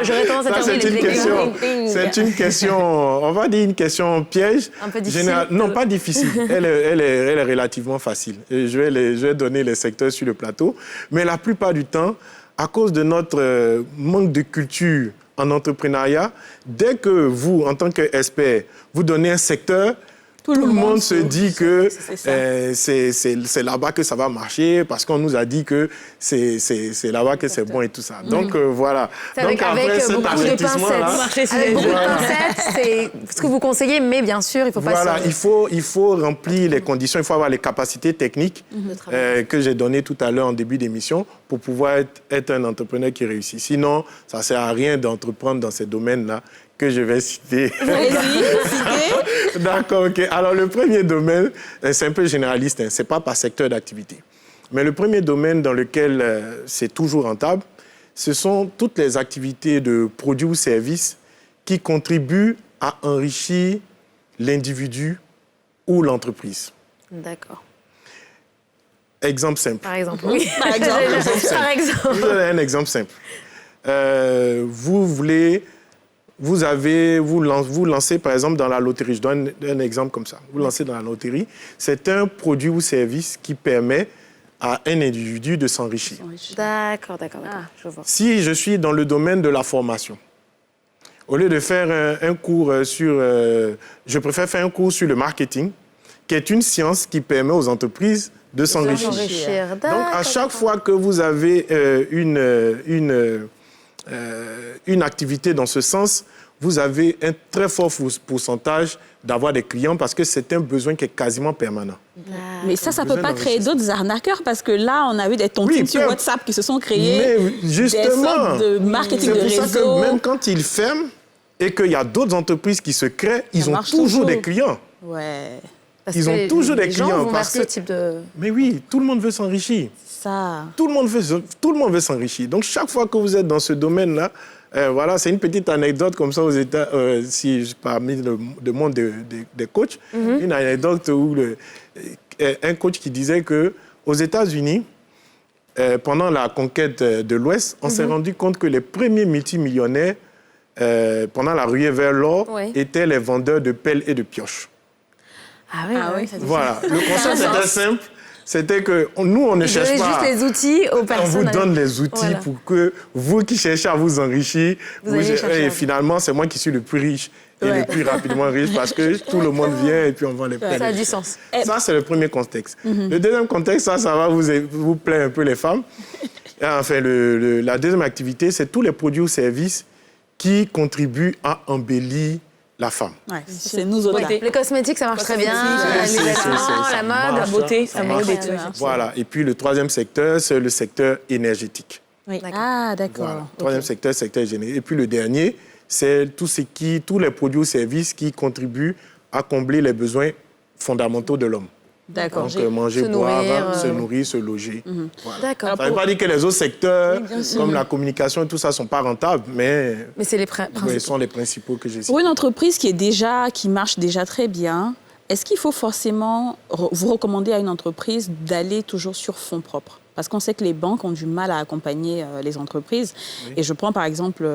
j'aurais tendance à c'est une question, on va dire une question piège. Un peu difficile. Non, pas difficile. Elle est relativement facile. Et je vais donner les secteurs sur le plateau. Mais la plupart du temps, à cause de notre manque de culture en entrepreneuriat, dès que vous, en tant qu'expert, vous donnez un secteur, tout le monde se dit que c'est là-bas que ça va marcher parce qu'on nous a dit que c'est là-bas que c'est bon et tout ça. Donc, voilà. Donc, avec beaucoup de pincettes. Avec beaucoup de pincettes, c'est ce que vous conseillez, mais bien sûr, il faut pas... Voilà, il faut remplir les conditions, il faut avoir les capacités techniques que j'ai données tout à l'heure en début d'émission pour pouvoir être un entrepreneur qui réussit. Sinon, ça ne sert à rien d'entreprendre dans ces domaines-là que je vais citer. Vas-y, D'accord, ok. Alors, le premier domaine, c'est un peu généraliste, hein, ce n'est pas par secteur d'activité. Mais le premier domaine dans lequel c'est toujours rentable, ce sont toutes les activités de produits ou services qui contribuent à enrichir l'individu ou l'entreprise. D'accord. Exemple simple. Par exemple, oui. Par exemple. Je vous donne un exemple simple. Vous lancez, par exemple, dans la loterie. Je donne un exemple comme ça. Vous lancez dans la loterie. C'est un produit ou service qui permet à un individu de s'enrichir. D'accord. Je vois. Si je suis dans le domaine de la formation, au lieu de faire un cours je préfère faire un cours sur le marketing, qui est une science qui permet aux entreprises de s'enrichir. Donc, à chaque fois que vous avez une activité dans ce sens, vous avez un très fort pourcentage d'avoir des clients parce que c'est un besoin qui est quasiment permanent. Mais ça ne peut pas créer d'autres arnaqueurs parce que là, on a eu des tontines sur WhatsApp qui se sont créés. Mais justement, des sortes de marketing de réseau. C'est pour ça que même quand ils ferment et qu'il y a d'autres entreprises qui se créent, ils ont toujours des clients. Ouais. Ils ont toujours des clients. Parce que ce type de... Mais oui, tout le monde veut s'enrichir. Ça. Tout le monde veut s'enrichir. Donc, chaque fois que vous êtes dans ce domaine-là, voilà, c'est une petite anecdote comme ça aux États, parmi le monde des coachs, une anecdote où un coach qui disait qu'aux États-Unis, pendant la conquête de l'Ouest, on s'est rendu compte que les premiers multimillionnaires, pendant la ruée vers l'or, étaient les vendeurs de pelles et de pioches. Ah oui. Voilà, le concept était simple. C'était que nous, on ne cherche pas... juste les outils aux personnes. On vous donne les outils pour que vous qui cherchez à vous enrichir, et finalement, c'est moi qui suis le plus riche et le plus rapidement riche parce que tout le monde vient et puis on vend les pelles. Ça a du sens. Ça, c'est le premier contexte. Le deuxième contexte, ça va vous plaire un peu les femmes. Enfin, la deuxième activité, c'est tous les produits ou services qui contribuent à embellir la femme. Ouais, c'est nous autres. Ouais. Les cosmétiques, ça marche très bien. C'est- Les vêtements, ça la marche. mode. La beauté, Ça la marche. mode et tout. Voilà. Et puis le troisième secteur, c'est le secteur énergétique. Oui. Ah, d'accord. Voilà. Troisième secteur, secteur énergétique. Et puis le dernier, c'est tous les produits ou services qui contribuent à combler les besoins fondamentaux de l'homme. D'accord. Donc manger, se boire, nourrir, se nourrir, se loger. Voilà. D'accord. Ça ne veut pas dire que les autres secteurs, comme la communication et tout ça, ne sont pas rentables, mais Mais c'est les ils sont les principaux que j'ai cités. Pour une entreprise qui marche déjà très bien, est-ce qu'il faut forcément vous recommander à une entreprise d'aller toujours sur fonds propres? Parce qu'on sait que les banques ont du mal à accompagner les entreprises. Oui. Et je prends par exemple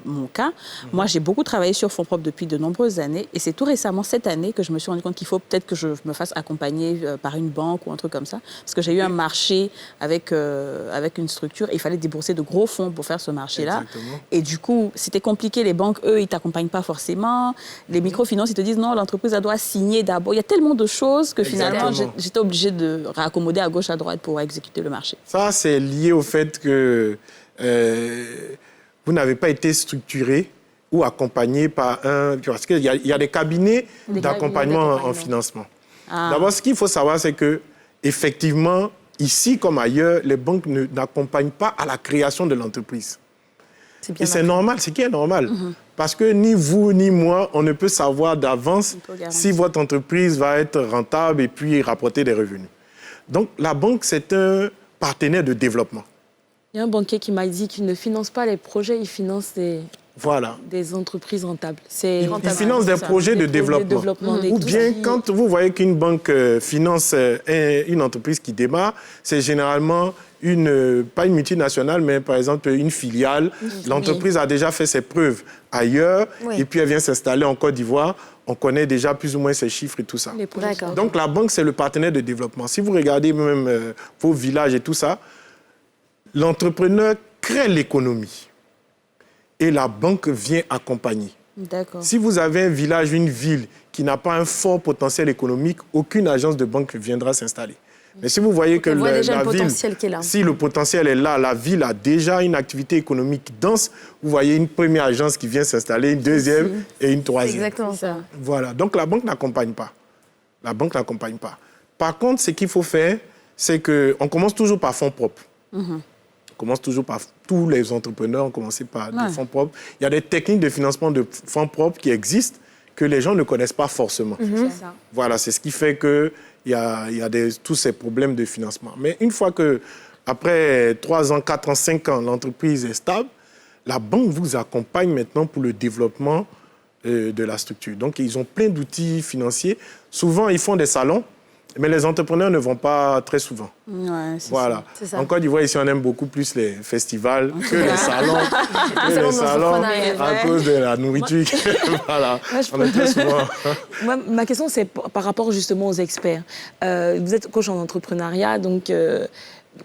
mon cas. Moi, j'ai beaucoup travaillé sur fonds propres depuis de nombreuses années. Et c'est tout récemment, cette année, que je me suis rendu compte qu'il faut peut-être que je me fasse accompagner par une banque ou un truc comme ça. Parce que j'ai eu un marché avec une structure et il fallait débourser de gros fonds pour faire ce marché-là. Exactement. Et du coup, c'était compliqué. Les banques, eux, ils ne t'accompagnent pas forcément. Les microfinances, ils te disent non, l'entreprise, elle doit signer d'abord. Il y a tellement de choses que finalement, Exactement. j'étais obligée de réaccommoder à gauche, à droite pour exécuter le marché. Ça, c'est lié au fait que vous n'avez pas été structuré ou accompagné par un... Parce qu'il y a des cabinets d'accompagnement en financement. Ah. D'abord, ce qu'il faut savoir, c'est que effectivement, ici comme ailleurs, les banques n'accompagnent pas à la création de l'entreprise. Et c'est normal, c'est qui est normal. Parce que ni vous, ni moi, on ne peut savoir d'avance si votre entreprise va être rentable et puis rapporter des revenus. Donc, la banque, c'est un partenaire de développement. Il y a un banquier qui m'a dit qu'il ne finance pas les projets, il finance des entreprises rentables. Il finance des projets de développement. Ou bien, quand vous voyez qu'une banque finance une entreprise qui démarre, c'est généralement pas une multinationale, mais par exemple une filiale. L'entreprise a déjà fait ses preuves ailleurs, et puis elle vient s'installer en Côte d'Ivoire. On connaît déjà plus ou moins ses chiffres et tout ça. Donc la banque, c'est le partenaire de développement. Si vous regardez même vos villages et tout ça, l'entrepreneur crée l'économie et la banque vient accompagner. Si vous avez un village, une ville qui n'a pas un fort potentiel économique, aucune agence de banque viendra s'installer. Mais si vous voyez que la ville, si le potentiel est là, la ville a déjà une activité économique dense, vous voyez une première agence qui vient s'installer, une deuxième et une troisième. C'est exactement ça. Voilà, donc la banque n'accompagne pas. La banque n'accompagne pas. Par contre, ce qu'il faut faire, c'est qu'on commence toujours par fonds propres. On commence toujours par... Tous les entrepreneurs ont commencé par des fonds propres. Il y a des techniques de financement de fonds propres qui existent que les gens ne connaissent pas forcément. Voilà, c'est ce qui fait que il y a tous ces problèmes de financement. Mais une fois que, après 3 ans, 4 ans, 5 ans, l'entreprise est stable, la banque vous accompagne maintenant pour le développement de la structure. Donc, ils ont plein d'outils financiers. Souvent, ils font des salons, mais les entrepreneurs ne vont pas très souvent. Voilà. Ça. En Côte d'Ivoire, ici, on aime beaucoup plus les festivals que les salons. À cause de la nourriture. Voilà. On est très souvent... Ma question, c'est par rapport justement aux experts. Vous êtes coach en entrepreneuriat, donc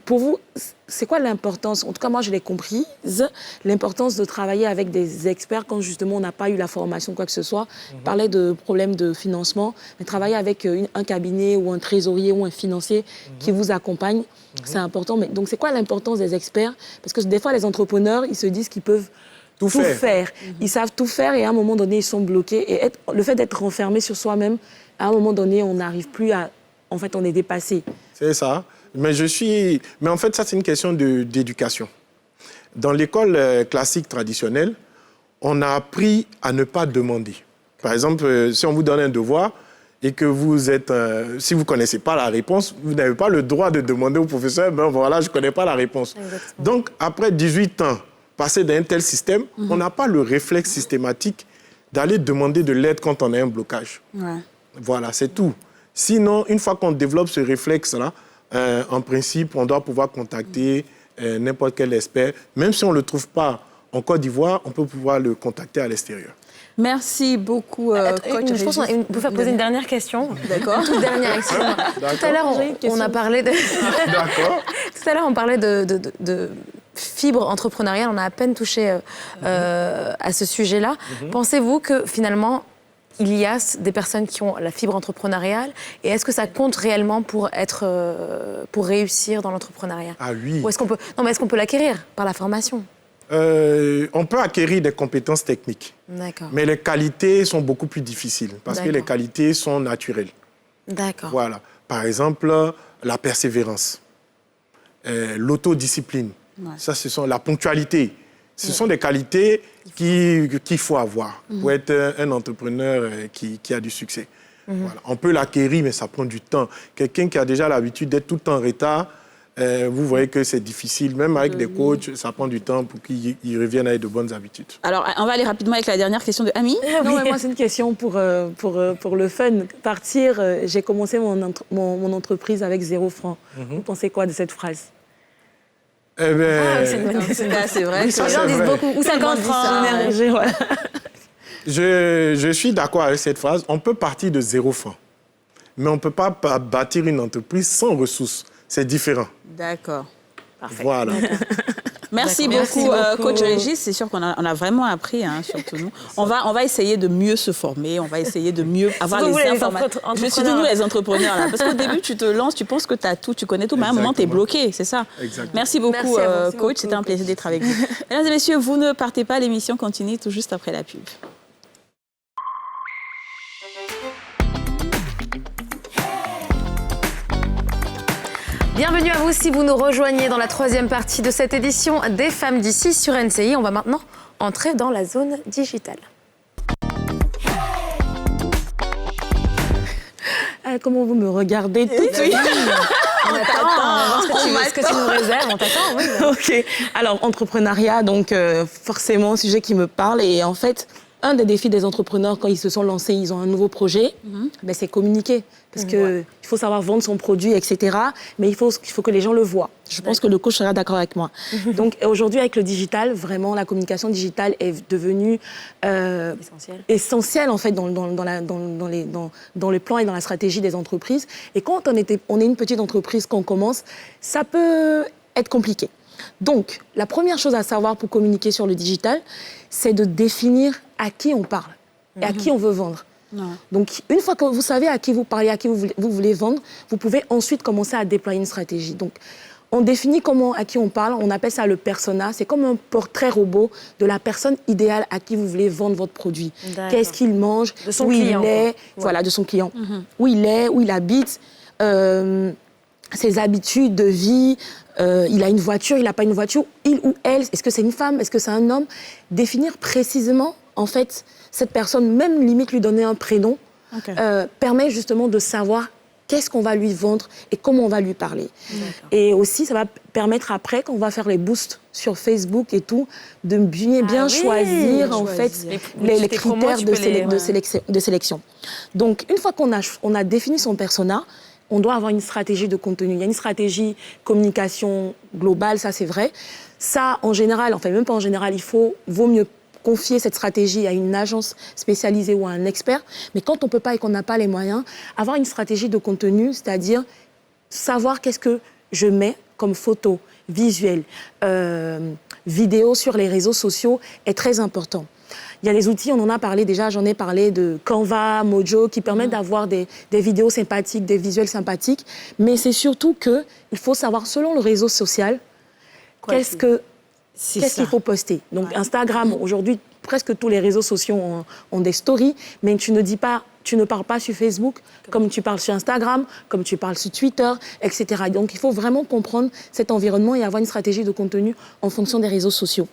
pour vous, c'est quoi l'importance, en tout cas moi je l'ai comprise, l'importance de travailler avec des experts quand justement on n'a pas eu la formation, quoi que ce soit. On parlait de problèmes de financement, mais travailler avec un cabinet ou un trésorier ou un financier qui vous accompagne, c'est important. Mais, donc c'est quoi l'importance des experts? Parce que des fois les entrepreneurs, ils se disent qu'ils peuvent tout faire. Ils savent tout faire et à un moment donné, ils sont bloqués. Et le fait d'être renfermé sur soi-même, à un moment donné, on n'arrive plus à... En fait, on est dépassé. C'est ça. Mais en fait, ça, c'est une question d'éducation. Dans l'école classique traditionnelle, on a appris à ne pas demander. Par exemple, si on vous donne un devoir et que vous êtes... si vous ne connaissez pas la réponse, vous n'avez pas le droit de demander au professeur, ben voilà, je ne connais pas la réponse. Exactement. Donc, après 18 ans, passé d'un tel système, on n'a pas le réflexe systématique d'aller demander de l'aide quand on a un blocage. Voilà, c'est tout. Sinon, une fois qu'on développe ce réflexe-là, en principe, on doit pouvoir contacter n'importe quel expert. Même si on ne le trouve pas en Côte d'Ivoire, on peut pouvoir le contacter à l'extérieur. Merci beaucoup, coach. Je pense qu'on peut faire poser une dernière question. D'accord. Toute dernière question. Tout à l'heure, on a parlé de... D'accord. Tout à l'heure, on parlait de fibre entrepreneuriale. On a à peine touché à ce sujet-là. Pensez-vous que finalement... il y a des personnes qui ont la fibre entrepreneuriale et est-ce que ça compte réellement pour réussir dans l'entrepreneuriat? Ah oui. Ou est-ce qu'on peut l'acquérir par la formation? On peut acquérir des compétences techniques. D'accord. Mais les qualités sont beaucoup plus difficiles parce que les qualités sont naturelles. D'accord. Voilà. Par exemple, la persévérance, l'autodiscipline, ça, ce sont la ponctualité. Ce sont des qualités qu'il faut avoir pour être un entrepreneur qui a du succès. Voilà. On peut l'acquérir, mais ça prend du temps. Quelqu'un qui a déjà l'habitude d'être tout le temps en retard, vous voyez que c'est difficile. Même avec des coachs, ça prend du temps pour qu'ils reviennent avec de bonnes habitudes. Alors, on va aller rapidement avec la dernière question de Ami. Non, mais moi, c'est une question pour le fun. Partir, j'ai commencé mon entreprise avec 0 francs. Vous pensez quoi de cette phrase? Eh bien, C'est vrai. Les gens disent beaucoup. Ou 50 francs. Voilà. Je suis d'accord avec cette phrase. On peut partir de 0 francs, mais on ne peut pas bâtir une entreprise sans ressources. C'est différent. D'accord. Parfait. Voilà. Merci beaucoup, coach Régis. C'est sûr qu'on a vraiment appris, hein, surtout nous. On va essayer de mieux se former, on va essayer de mieux avoir les informations. Surtout nous, les entrepreneurs. Là. Parce qu'au début, tu te lances, tu penses que tu as tout, tu connais tout, mais à un moment, tu es bloqué, c'est ça. Exactement. Merci beaucoup, coach. C'était un plaisir d'être avec vous. Mesdames et messieurs, vous ne partez pas, l'émission continue tout juste après la pub. Bienvenue à vous si vous nous rejoignez dans la 3e partie de cette édition des Femmes d'ici sur NCI. On va maintenant entrer dans la zone digitale. Comment vous me regardez tout de suite? On attend, ce que tu nous réserves, on t'attend. Oui. Ok. Alors, entrepreneuriat, donc forcément, sujet qui me parle. Et en fait, un des défis des entrepreneurs, quand ils se sont lancés, ils ont un nouveau projet, ben, c'est communiquer. Parce qu'il faut savoir vendre son produit, etc. Mais il faut que les gens le voient. Je pense que le coach sera d'accord avec moi. Donc aujourd'hui, avec le digital, vraiment, la communication digitale est devenue essentielle en fait, dans les plans et dans la stratégie des entreprises. Et quand on est une petite entreprise, quand on commence, ça peut être compliqué. Donc, la première chose à savoir pour communiquer sur le digital, c'est de définir à qui on parle et à qui on veut vendre. Donc, une fois que vous savez à qui vous parlez, à qui vous voulez vendre, vous pouvez ensuite commencer à déployer une stratégie. Donc, on définit à qui on parle, on appelle ça le persona. C'est comme un portrait robot de la personne idéale à qui vous voulez vendre votre produit. Qu'est-ce qu'il mange, de son où client, il est, voilà, de son client. Où il est, où il habite, ses habitudes de vie, il a une voiture, il n'a pas une voiture, il ou elle, est-ce que c'est une femme, est-ce que c'est un homme? Définir précisément, en fait, cette personne, même limite lui donner un prénom, permet justement de savoir qu'est-ce qu'on va lui vendre et comment on va lui parler. Et aussi, ça va permettre après, quand on va faire les boosts sur Facebook et tout, de bien choisir, en fait, les critères de sélection. Donc, une fois qu'on a défini son persona, on doit avoir une stratégie de contenu. Il y a une stratégie communication globale, ça c'est vrai. Ça, en général, enfin même pas en général, vaut mieux confier cette stratégie à une agence spécialisée ou à un expert. Mais quand on ne peut pas et qu'on n'a pas les moyens, avoir une stratégie de contenu, c'est-à-dire savoir qu'est-ce que je mets comme photo, visuel, vidéo sur les réseaux sociaux est très important. Il y a des outils, on en a parlé déjà, j'en ai parlé de Canva, Mojo, qui permettent d'avoir des vidéos sympathiques, des visuels sympathiques. Mais c'est surtout qu'il faut savoir, selon le réseau social, qu'est-ce qu'il faut poster. Donc Instagram, aujourd'hui, presque tous les réseaux sociaux ont des stories, mais tu ne parles pas sur Facebook comme tu parles sur Instagram, comme tu parles sur Twitter, etc. Donc il faut vraiment comprendre cet environnement et avoir une stratégie de contenu en fonction des réseaux sociaux.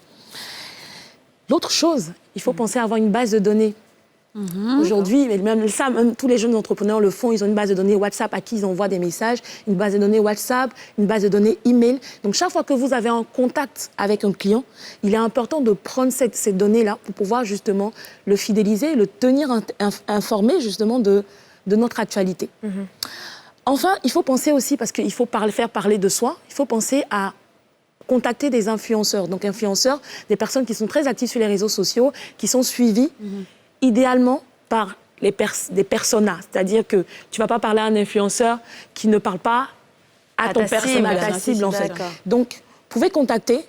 L'autre chose, il faut penser à avoir une base de données. Aujourd'hui, même tous les jeunes entrepreneurs le font, ils ont une base de données WhatsApp à qui ils envoient des messages, une base de données WhatsApp, une base de données email. Donc chaque fois que vous avez un contact avec un client, il est important de prendre ces données-là pour pouvoir justement le fidéliser, le tenir informé justement de notre actualité. Enfin, il faut penser aussi, parce qu'il faut faire parler de soi, il faut penser à contacter des influenceurs. Donc influenceurs, des personnes qui sont très actives sur les réseaux sociaux, qui sont suivies idéalement par des personas. C'est-à-dire que tu ne vas pas parler à un influenceur qui ne parle pas à ton persona, à ta cible en fait. Donc, vous pouvez contacter,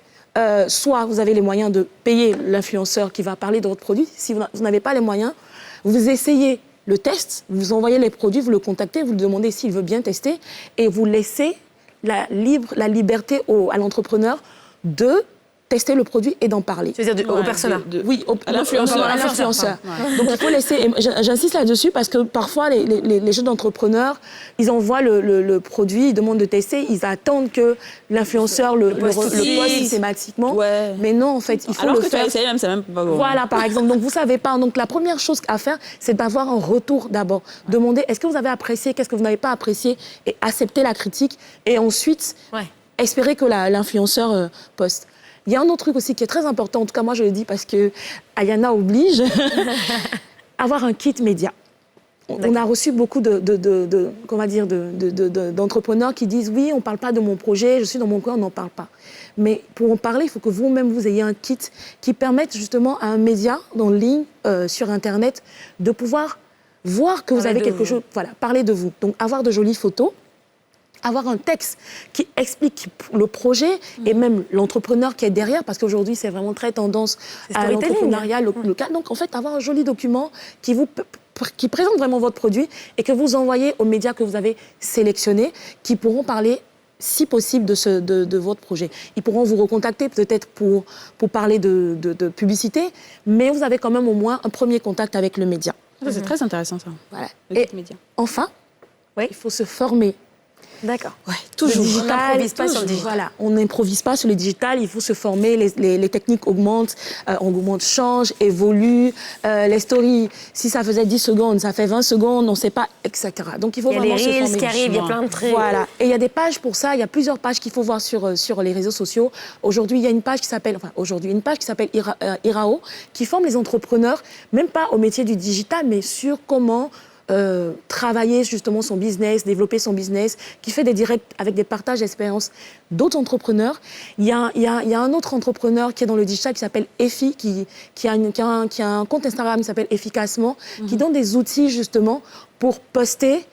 soit vous avez les moyens de payer l'influenceur qui va parler de votre produit. Si vous n'avez pas les moyens, vous essayez le test, vous envoyez les produits, vous le contactez, vous lui demandez s'il veut bien tester et vous laissez la liberté à l'entrepreneur de tester le produit et d'en parler. Tu veux dire au persona? Oui, à l'influenceur. Donc il faut laisser, j'insiste là-dessus parce que parfois les jeunes entrepreneurs, ils envoient le produit, ils demandent de tester, ils attendent que l'influenceur le poste systématiquement. Ouais. Mais non, en fait, il faut alors le que faire. tu as même, c'est même pas bon. Voilà, par exemple. Donc vous savez pas. Donc la première chose à faire, c'est d'avoir un retour d'abord. Demander est-ce que vous avez apprécié, qu'est-ce que vous n'avez pas apprécié, et accepter la critique. Et ensuite, espérer que l'influenceur poste. Il y a un autre truc aussi qui est très important, en tout cas moi je le dis parce que Ayana oblige, avoir un kit média. On a reçu beaucoup d'entrepreneurs qui disent oui, on ne parle pas de mon projet, je suis dans mon coin, on n'en parle pas. Mais pour en parler, il faut que vous-même vous ayez un kit qui permette justement à un média en ligne, sur Internet, de pouvoir voir que vous avez quelque chose, voilà, parler de vous. Donc avoir de jolies photos. Avoir un texte qui explique le projet et même l'entrepreneur qui est derrière, parce qu'aujourd'hui, c'est vraiment très tendance à l'entrepreneuriat local. Donc, en fait, avoir un joli document qui présente vraiment votre produit et que vous envoyez aux médias que vous avez sélectionnés, qui pourront parler, si possible, de votre projet. Ils pourront vous recontacter peut-être pour parler de publicité, mais vous avez quand même au moins un premier contact avec le média. Ça, c'est très intéressant, ça. Voilà. Et enfin, il faut se former. D'accord. Ouais, toujours. On n'improvise pas sur le digital. Voilà, on n'improvise pas sur le digital, il faut se former, les techniques augmentent, changent, évoluent. Les stories, si ça faisait 10 secondes, ça fait 20 secondes, on ne sait pas, etc. Donc il faut vraiment se former. Il y a les Reels qui arrivent, il y a plein de trucs. Voilà, et il y a des pages pour ça, il y a plusieurs pages qu'il faut voir sur les réseaux sociaux. Aujourd'hui, il y a une page qui s'appelle, Irao, qui forme les entrepreneurs, même pas au métier du digital, mais sur comment travailler justement son business, développer son business, qui fait des directs avec des partages d'expériences d'autres entrepreneurs. Il y a un autre entrepreneur qui est dans le digital qui s'appelle Effi, qui a un compte Instagram qui s'appelle Efficacement, qui donne des outils justement pour poster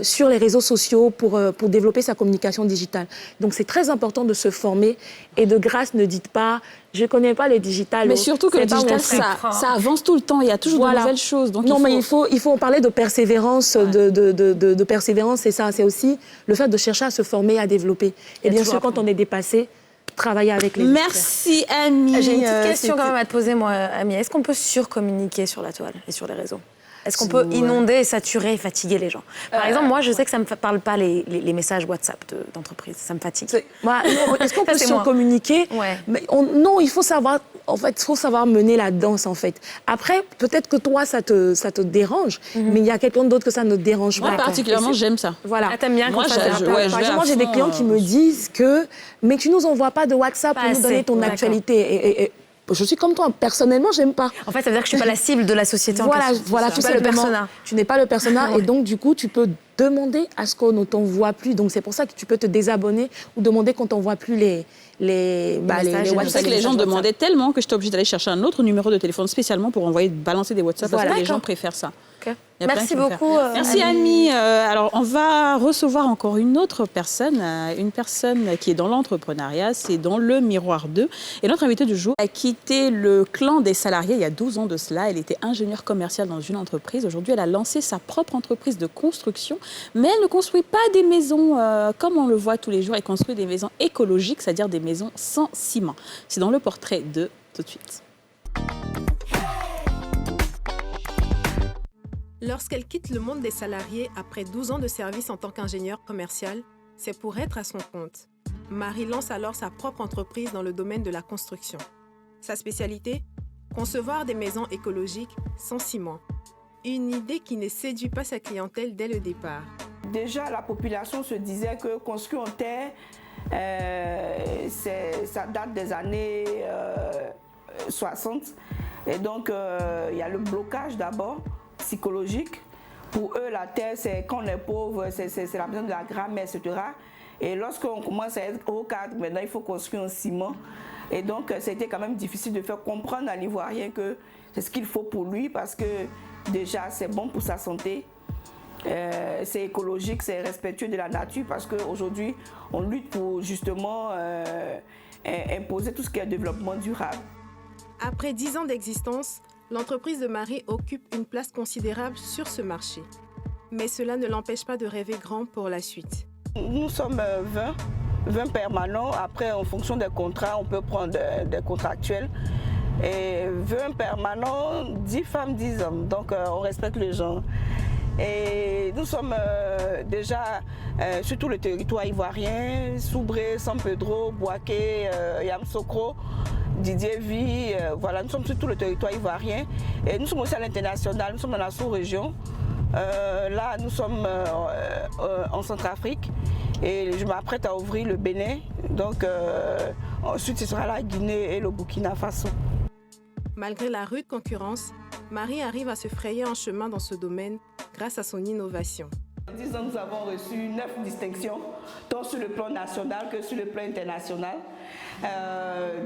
sur les réseaux sociaux pour développer sa communication digitale. Donc c'est très important de se former et de grâce ne dites pas je ne connais pas le digital. Mais surtout que le digital, ça avance tout le temps, il y a toujours de nouvelles choses. Donc mais il faut en parler de persévérance, de persévérance, c'est ça, c'est aussi le fait de chercher à se former, à développer. Et bien sûr, quand on est dépassé, travailler avec les Merci Ami. J'ai une petite question quand même à te poser, moi, Ami. Est-ce qu'on peut surcommuniquer sur la toile et sur les réseaux ? Est-ce qu'on peut inonder, saturer et fatiguer les gens ? Par exemple, moi, je sais que ça ne me parle pas les messages WhatsApp d'entreprise. Ça me fatigue. Est-ce qu'on peut surcommuniquer ? Non, il faut savoir... En fait, il faut savoir mener la danse, en fait. Après, peut-être que toi, ça te dérange, mais il y a quelqu'un d'autre que ça ne dérange pas. Moi, particulièrement, j'aime ça. Voilà. Ah, t'aimes bien moi, par exemple, j'ai des clients qui me disent que « Mais tu nous envoies pas de WhatsApp pour nous donner ton actualité. » Et je suis comme toi, personnellement, j'aime pas. En fait, ça veut dire que je suis pas la cible de la société. Voilà, tout simplement. Le persona. Tu n'es pas le persona, et donc du coup, tu peux demander à ce qu'on ne t'envoie plus. Donc c'est pour ça que tu peux te désabonner ou demander qu'on t'envoie plus les WhatsApp. Je sais que les gens demandaient tellement que j'étais obligée d'aller chercher un autre numéro de téléphone spécialement pour balancer des WhatsApp parce que les gens préfèrent ça. Okay. Merci beaucoup. Merci Ami. Alors on va recevoir encore une autre personne, une personne qui est dans l'entrepreneuriat, c'est dans le Miroir 2. Et notre invitée du jour a quitté le clan des salariés il y a 12 ans de cela. Elle était ingénieure commerciale dans une entreprise. Aujourd'hui, elle a lancé sa propre entreprise de construction, mais elle ne construit pas des maisons comme on le voit tous les jours. Elle construit des maisons écologiques, c'est-à-dire des maisons sans ciment. C'est dans le portrait de tout de suite. Lorsqu'elle quitte le monde des salariés après 12 ans de service en tant qu'ingénieure commerciale, c'est pour être à son compte. Marie lance alors sa propre entreprise dans le domaine de la construction. Sa spécialité ? Concevoir des maisons écologiques sans ciment. Une idée qui ne séduit pas sa clientèle dès le départ. Déjà, la population se disait que construire en terre, ça date des années 60. Et donc, il y a le blocage d'abord, psychologique. Pour eux, la terre, c'est quand on est pauvre, c'est la maison de la grand-mère, etc. Et lorsqu'on commence à être au cadre, maintenant, il faut construire en ciment. Et donc, c'était quand même difficile de faire comprendre à l'Ivoirien que c'est ce qu'il faut pour lui parce que déjà, c'est bon pour sa santé. C'est écologique, c'est respectueux de la nature parce qu'aujourd'hui, on lutte pour justement imposer tout ce qui est développement durable. Après 10 ans d'existence, l'entreprise de Marie occupe une place considérable sur ce marché. Mais cela ne l'empêche pas de rêver grand pour la suite. Nous sommes 20 20 permanents. Après, en fonction des contrats, on peut prendre des contractuels. Et 20 permanents, 10 femmes, 10 hommes. Donc, on respecte les gens. Et nous sommes déjà sur tout le territoire ivoirien, Soubré, San Pedro, Bouaké, Yamoussoukro, Didier Vie, voilà, nous sommes sur tout le territoire ivoirien. Et nous sommes aussi à l'international, nous sommes dans la sous-région. Là, nous sommes en Centrafrique et je m'apprête à ouvrir le Bénin. Donc, ensuite, ce sera la Guinée et le Burkina Faso. Malgré la rude concurrence, Marie arrive à se frayer un chemin dans ce domaine grâce à son innovation. En 10 ans, nous avons reçu 9 distinctions, tant sur le plan national que sur le plan international.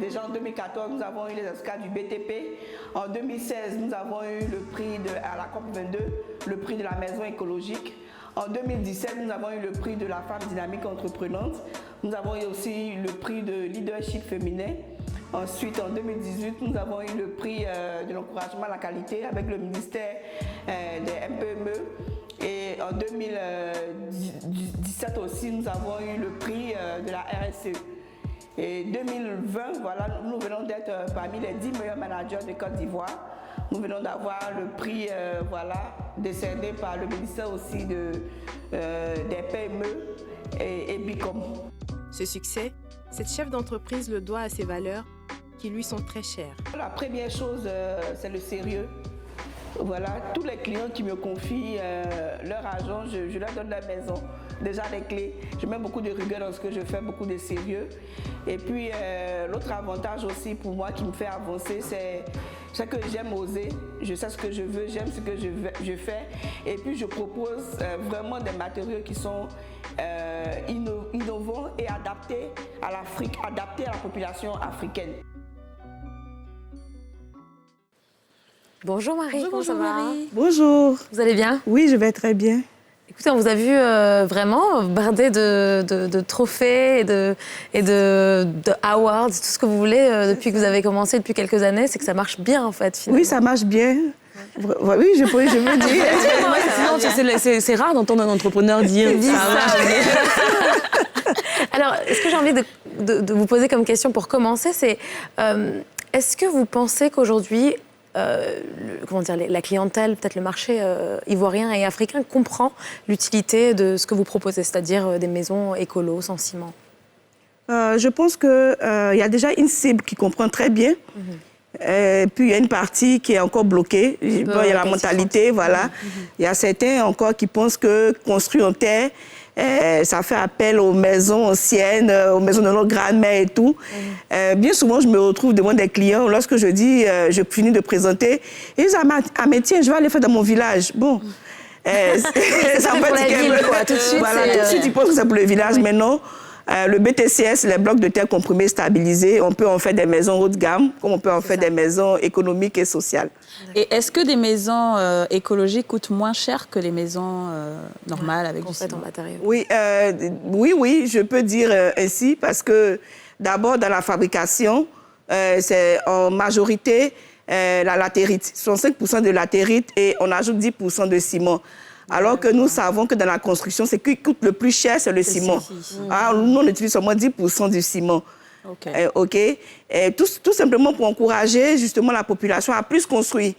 Déjà en 2014, nous avons eu les Oscars du BTP. En 2016, nous avons eu le prix à la COP22, le prix de la maison écologique. En 2017, nous avons eu le prix de la femme dynamique entreprenante. Nous avons eu aussi le prix de leadership féminin. Ensuite, en 2018, nous avons eu le prix de l'encouragement à la qualité avec le ministère des MPME. Et en 2017 aussi, nous avons eu le prix de la RSE. Et 2020, voilà, nous venons d'être parmi les 10 meilleurs managers de Côte d'Ivoire. Nous venons d'avoir le prix décerné par le ministère aussi des PME et Bicom. Ce succès, cette chef d'entreprise le doit à ses valeurs qui lui sont très chères. La première chose, c'est le sérieux. Voilà, tous les clients qui me confient leur argent, je leur donne la maison, déjà les clés. Je mets beaucoup de rigueur dans ce que je fais, beaucoup de sérieux. Et puis l'autre avantage aussi pour moi qui me fait avancer, c'est que j'aime oser. Je sais ce que je veux, j'aime ce que je fais. Et puis je propose vraiment des matériaux qui sont innovants et adaptés à l'Afrique, adaptés à la population africaine. Bonjour Marie, comment ça va? Bonjour. Vous allez bien? Oui, je vais très bien. Écoutez, on vous a vu vraiment bardé de trophées et de awards, tout ce que vous voulez depuis que vous avez commencé depuis quelques années. C'est que ça marche bien en fait, finalement. Oui, ça marche bien. Oui, je veux dire. C'est rare d'entendre un entrepreneur dire ça. Alors, ce que j'ai envie de vous poser comme question pour commencer, c'est est-ce que vous pensez qu'aujourd'hui, la clientèle, peut-être le marché ivoirien et africain comprend l'utilité de ce que vous proposez, c'est-à-dire des maisons écolo, sans ciment? Je pense qu'il y a déjà une cible qui comprend très bien. Puis il y a une partie qui est encore bloquée. Il y a la mentalité, voilà. Il y a certains encore qui pensent que construire en terre, ça fait appel aux maisons anciennes, aux maisons de nos grands-mères et tout. Bien souvent, je me retrouve devant des clients, lorsque je dis, je finis de présenter, ils disent, ah mais tiens, je vais aller faire dans mon village. Bon, ça pour la ville, quoi. Tout de suite, voilà, tout de suite, ils pensent que c'est pour le village, mais non. Le BTCS, les blocs de terre comprimés stabilisés, on peut en faire des maisons haut de gamme, comme on peut en faire des maisons économiques et sociales. Et est-ce que des maisons écologiques coûtent moins cher que les maisons normales avec du ciment? Oui, je peux dire ainsi, parce que d'abord, dans la fabrication, c'est en majorité la latérite, 65% de latérite et on ajoute 10% de ciment. Alors que nous savons que dans la construction, ce qui coûte le plus cher, c'est le ciment. Alors, nous, on utilise seulement 10% du ciment. Et tout simplement pour encourager justement la population à plus construire.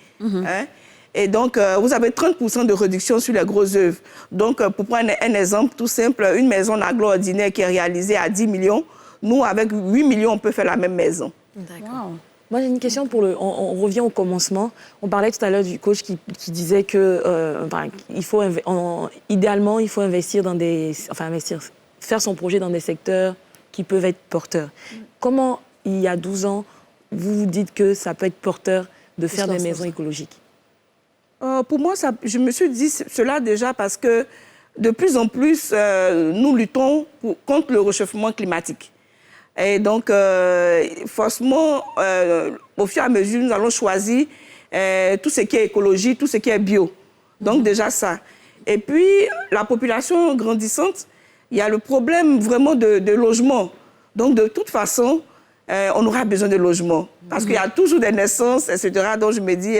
Et donc, vous avez 30% de réduction sur les grosses œuvres. Donc, pour prendre un exemple tout simple, une maison aglo ordinaire qui est réalisée à 10 millions, nous, avec 8 millions, on peut faire la même maison. D'accord. Moi, j'ai une question on revient au commencement. On parlait tout à l'heure du coach qui disait que, idéalement, il faut investir dans faire son projet dans des secteurs qui peuvent être porteurs. Comment, il y a 12 ans, vous vous dites que ça peut être porteur de faire des maisons écologiques? Pour moi, je me suis dit cela déjà parce que de plus en plus, nous luttons contre le réchauffement climatique. Et donc, forcément, au fur et à mesure, nous allons choisir tout ce qui est écologique, tout ce qui est bio. Donc, déjà ça. Et puis, la population grandissante, il y a le problème vraiment de logement. Donc, de toute façon, on aura besoin de logement. Parce qu'il y a toujours des naissances, etc. Donc, je me dis,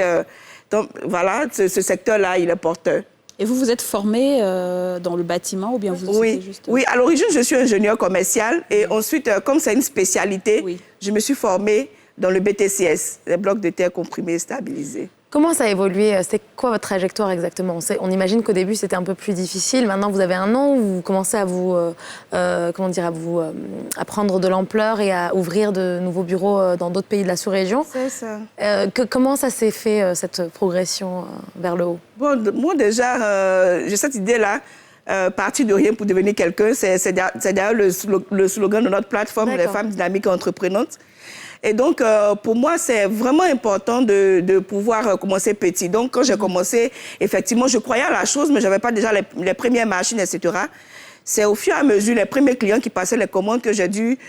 voilà, ce secteur-là, il est porteur. Et vous, vous êtes formé dans le bâtiment ou bien vous Oui, juste... oui, à l'origine, je suis ingénieur commercial et ensuite, comme c'est une spécialité, je me suis formée dans le BTCS, les blocs de terre comprimés et stabilisés. Comment ça a évolué? C'est quoi votre trajectoire exactement? On imagine qu'au début, c'était un peu plus difficile. Maintenant, vous avez un an où vous commencez à à prendre de l'ampleur et à ouvrir de nouveaux bureaux dans d'autres pays de la sous-région. C'est ça. Comment ça s'est fait, cette progression vers le haut? Bon, moi, déjà, j'ai cette idée-là. Partir de rien pour devenir quelqu'un, c'est d'ailleurs le slogan de notre plateforme, les femmes dynamiques et entreprenantes. Et donc, pour moi, c'est vraiment important de pouvoir commencer petit. Donc, quand j'ai commencé, effectivement, je croyais à la chose, mais je n'avais pas déjà les premières machines, etc. C'est au fur et à mesure, les premiers clients qui passaient les commandes que j'ai dû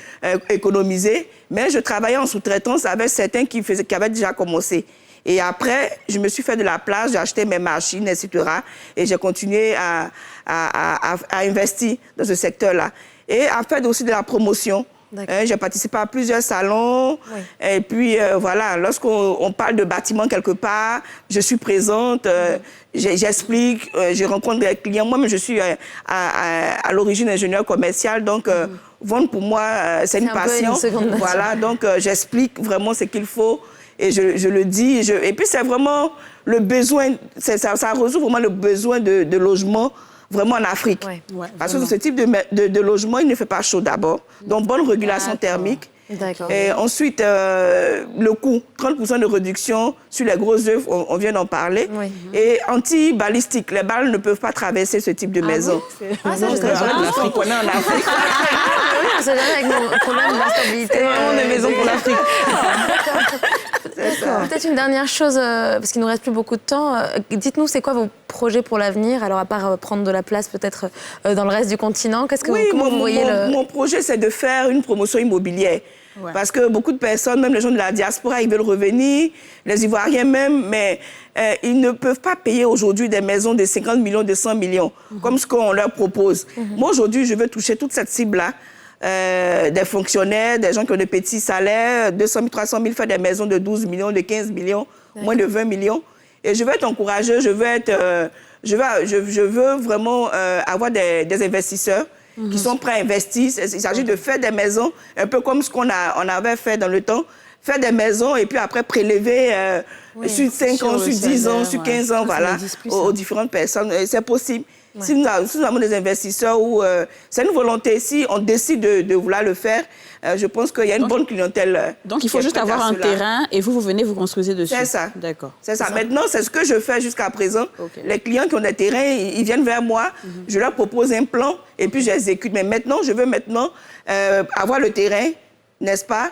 économiser. Mais je travaillais en sous-traitance avec certains qui avaient déjà commencé. Et après, je me suis fait de la place, j'ai acheté mes machines, etc. Et j'ai continué à investir dans ce secteur-là. Et à faire aussi de la promotion. J'ai participé à plusieurs salons. Oui. Et puis, voilà, lorsqu'on parle de bâtiment quelque part, je suis présente, j'explique, je rencontre des clients. Moi-même, je suis à l'origine ingénieur commercial, donc vendre pour moi, c'est une passion. Voilà, donc j'explique vraiment ce qu'il faut et je le dis. Et puis, c'est vraiment le besoin, ça résout vraiment le besoin de logement. Vraiment en Afrique. Ouais. Parce que ce type de logement, il ne fait pas chaud d'abord. Donc, bonne régulation thermique. Et ensuite, le coût, 30% de réduction sur les grosses œuvres, on vient d'en parler. Oui. Et anti-balistique, les balles ne peuvent pas traverser ce type de maison. Oui, ça, je sais pas. On est en Afrique. On sait jamais avec nos problèmes d'instabilité. C'est vraiment des maisons pour l'Afrique. Peut-être une dernière chose, parce qu'il ne nous reste plus beaucoup de temps. Dites-nous, c'est quoi vos projets pour l'avenir? Alors, à part prendre de la place peut-être dans le reste du continent, comment vous voyez mon projet, c'est de faire une promotion immobilière. Ouais. Parce que beaucoup de personnes, même les gens de la diaspora, ils veulent revenir, les Ivoiriens même, mais ils ne peuvent pas payer aujourd'hui des maisons de 50 millions, de 100 millions, comme ce qu'on leur propose. Moi, aujourd'hui, je veux toucher toute cette cible-là. Des fonctionnaires, des gens qui ont de petits salaires, 200 000, 300 000, faire des maisons de 12 millions, de 15 millions, moins de 20 millions. Et je veux être encourageuse, je veux vraiment avoir des investisseurs qui sont prêts à investir. Il s'agit de faire des maisons, un peu comme ce qu'on avait fait dans le temps, faire des maisons et puis après prélever sur 5 ans, sur 10 ans, sur 15 ans, voilà, aux différentes personnes. C'est possible. Ouais. Si nous avons des investisseurs ou c'est une volonté, si on décide de vouloir le faire, je pense qu'il y a une bonne clientèle. Donc il faut juste avoir un terrain et vous venez, vous construisez dessus. C'est ça. D'accord. C'est ça. Maintenant, c'est ce que je fais jusqu'à présent. Okay. Les clients qui ont des terrains, ils viennent vers moi, je leur propose un plan et puis j'exécute. Mais maintenant, je veux avoir le terrain, n'est-ce pas?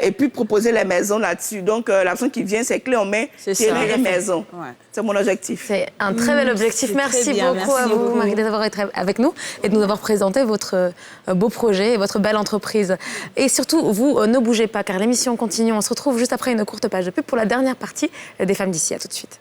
Et puis proposer les maisons là-dessus. Donc, la personne qui vient, c'est clé en main, terrain et maison. Ouais. C'est mon objectif. C'est un très bel objectif. Merci beaucoup à vous, Marie, d'avoir été avec nous et de nous avoir présenté votre beau projet et votre belle entreprise. Et surtout, vous, ne bougez pas, car l'émission continue. On se retrouve juste après une courte page de pub pour la dernière partie des Femmes d'ici. À tout de suite.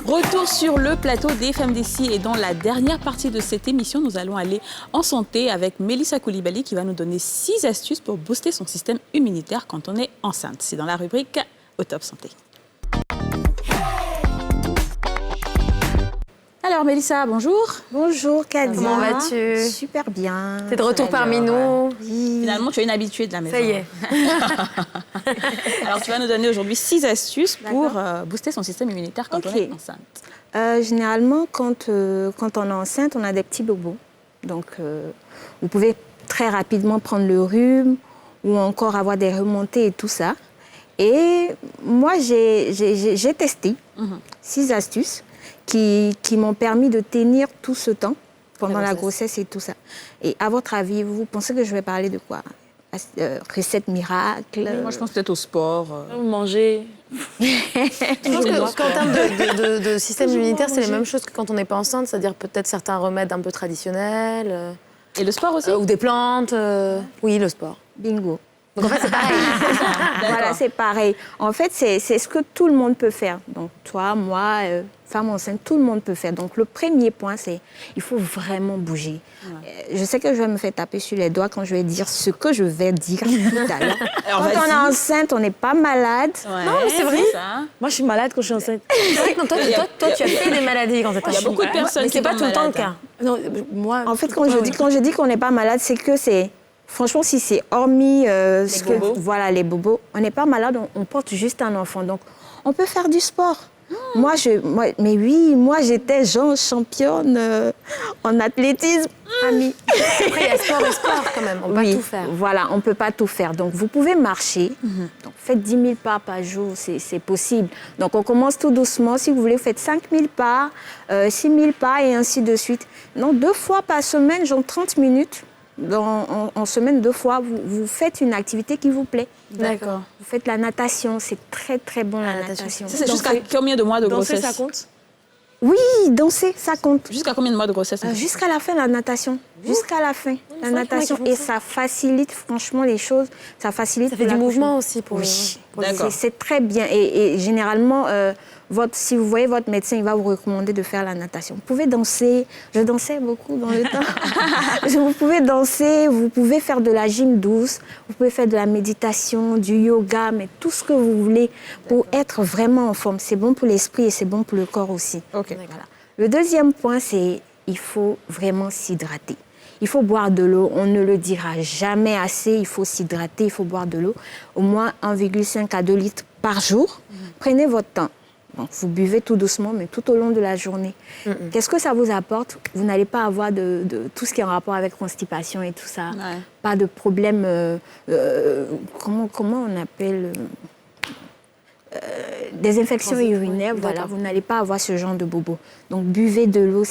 Retour sur le plateau des Femmes d'ici et dans la dernière partie de cette émission, nous allons aller en santé avec Mélissa Koulibaly qui va nous donner 6 astuces pour booster son système immunitaire quand on est enceinte. C'est dans la rubrique Au Top Santé. Alors Mélissa, bonjour. Bonjour Kadia. Comment vas-tu? Super bien. T'es de retour parmi nous. Oui. Finalement, tu es une habituée de la maison. Ça y est. Alors tu vas nous donner aujourd'hui 6 astuces pour booster son système immunitaire quand on est enceinte. Généralement, quand on est enceinte, on a des petits bobos. Donc vous pouvez très rapidement prendre le rhume ou encore avoir des remontées et tout ça. Et moi, j'ai testé 6 astuces qui m'ont permis de tenir tout ce temps pendant la grossesse et tout ça. Et à votre avis, vous pensez que je vais parler de quoi? Recette miracle? Moi, je pense peut-être au sport. Manger. Je pense qu'en termes de système immunitaire, c'est les mêmes choses que quand on n'est pas enceinte, c'est-à-dire peut-être certains remèdes un peu traditionnels. Et le sport aussi? Ou des plantes. Oui, le sport. Bingo. Donc en fait, c'est pareil. Voilà, c'est pareil. En fait, c'est ce que tout le monde peut faire. Donc toi, moi, femme enceinte, tout le monde peut faire. Donc le premier point, c'est il faut vraiment bouger. Je sais que je vais me faire taper sur les doigts quand je vais dire ce que je vais dire tout à l'heure. Quand on est enceinte, on n'est pas malade. Non, mais c'est vrai. Moi, je suis malade quand je suis enceinte. C'est vrai que toi, tu as fait des maladies quand tu étais enceinte. Il y a beaucoup de personnes mais qui c'est pas tombent tout le temps le malades. cas. Non, moi, En fait, quand je dis qu'on n'est pas malade, c'est que c'est... Franchement, si c'est hormis voilà, les bobos, on n'est pas malade, on porte juste un enfant. Donc, on peut faire du sport. Moi, j'étais genre championne en athlétisme, amie. Après, il y a sport et sport quand même. On peut pas tout faire. Voilà, on ne peut pas tout faire. Donc, vous pouvez marcher. Donc, faites 10 000 pas par jour, c'est possible. Donc, on commence tout doucement. Si vous voulez, vous faites 5 000 pas, 6 000 pas et ainsi de suite. Non, 2 fois par semaine, genre 30 minutes. En semaine, 2 fois, vous faites une activité qui vous plaît. D'accord. Vous faites la natation, c'est très très bon la natation. Ça, c'est jusqu'à combien de mois de grossesse? ça compte? Oui, danser, ça compte. Jusqu'à combien de mois de grossesse? Jusqu'à la fin, la natation. Jusqu'à la fin, la natation. Et ça facilite franchement les choses. Ça facilite. Ça fait du mouvement aussi pour D'accord. C'est très bien. Et généralement, si vous voyez votre médecin, il va vous recommander de faire la natation. Vous pouvez danser. Je dansais beaucoup dans le temps. Vous pouvez danser, vous pouvez faire de la gym douce, vous pouvez faire de la méditation, du yoga, mais tout ce que vous voulez pour être vraiment en forme. C'est bon pour l'esprit et c'est bon pour le corps aussi. Ok. Voilà. Le deuxième point, c'est il faut vraiment s'hydrater. Il faut boire de l'eau. On ne le dira jamais assez. Il faut s'hydrater, il faut boire de l'eau. Au moins 1,5 à 2 litres par jour. Prenez votre temps. Donc, vous buvez tout doucement, mais tout au long de la journée. Qu'est-ce que ça vous apporte? Vous n'allez pas avoir de tout ce qui est en rapport avec constipation et tout ça. Ouais. Pas de problème... comment on appelle... des infections urinaires, voilà. Vous n'allez pas avoir ce genre de bobo. Donc, buvez de l'eau,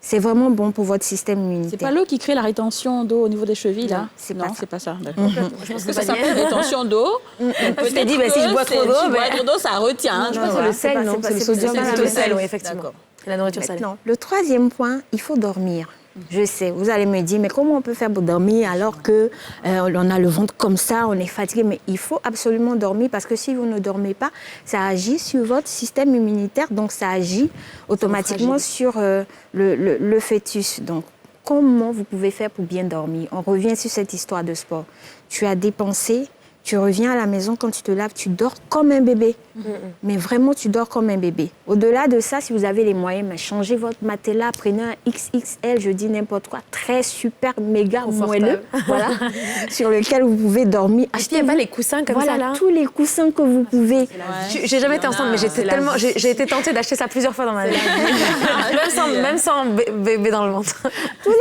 c'est vraiment bon pour votre système immunitaire. C'est pas l'eau qui crée la rétention d'eau au niveau des chevilles, là? Non, C'est pas ça. D'accord. Je pense que ça s'appelle rétention d'eau. Je t'ai dit, si je bois trop d'eau, ça retient. Je pense que c'est le sel, non? C'est le sodium. C'est le sel, oui, effectivement. La nourriture salée. Maintenant, le troisième point, il faut dormir. Je sais, vous allez me dire, mais comment on peut faire pour dormir alors qu'on a le ventre comme ça, on est fatigué? Mais il faut absolument dormir parce que si vous ne dormez pas, ça agit sur votre système immunitaire, donc ça agit automatiquement sur le fœtus. Donc, comment vous pouvez faire pour bien dormir? On revient sur cette histoire de sport. Tu as dépensé, tu reviens à la maison, quand tu te laves, tu dors comme un bébé. Mais vraiment, tu dors comme un bébé. Au-delà de ça, si vous avez les moyens, mais changez votre matelas, prenez un XXL, je dis n'importe quoi, très super, méga moelleux, voilà, sur lequel vous pouvez dormir. Achetez, il n'y a pas les coussins comme ça, là? Tous les coussins que vous pouvez. J'ai jamais été enceinte, mais j'ai été tentée d'acheter ça plusieurs fois dans ma vie. même sans bébé dans le ventre.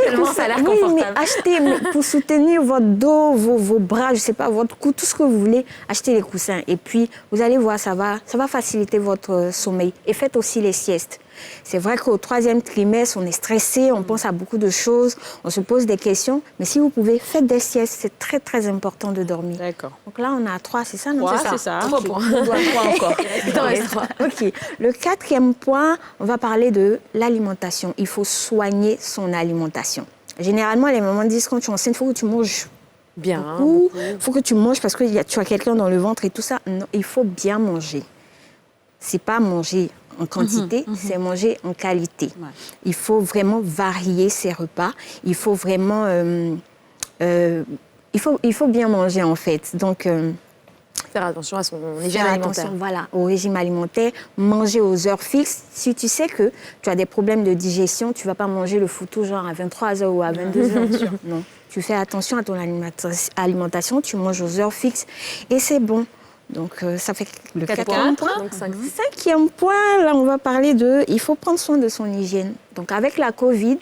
Tellement ça a l'air confortable. Oui, mais achetez pour soutenir votre dos, vos bras, je sais pas, votre cou, tout ce que vous voulez, achetez les coussins. Et puis, vous allez voir, ça va faciliter votre sommeil. Et faites aussi les siestes. C'est vrai qu'au 3e trimestre, on est stressé, on pense à beaucoup de choses, on se pose des questions. Mais si vous pouvez, faites des siestes. C'est très, très important de dormir. D'accord. Donc là, on a 3, c'est ça, non? C'est ça. 3 points. On doit 3 encore. Il t'en reste 3. OK. Le 4e point, on va parler de l'alimentation. Il faut soigner son alimentation. Généralement, les mamans disent quand tu es enceinte, il faut que tu manges bien. Il faut que tu manges parce que tu as quelqu'un dans le ventre et tout ça. Non, il faut bien manger. C'est pas manger en quantité, c'est manger en qualité. Ouais. Il faut vraiment varier ses repas. Il faut vraiment... il faut bien manger, en fait. Donc... faire attention à son régime alimentaire. Voilà, au régime alimentaire. Manger aux heures fixes. Si tu sais que tu as des problèmes de digestion, tu ne vas pas manger le foutou genre à 23h ou à 22h. Non. Tu fais attention à ton alimentation, tu manges aux heures fixes et c'est bon. Donc, ça fait le 4e point. Donc, 5e point, là, on va parler il faut prendre soin de son hygiène. Donc, avec la Covid,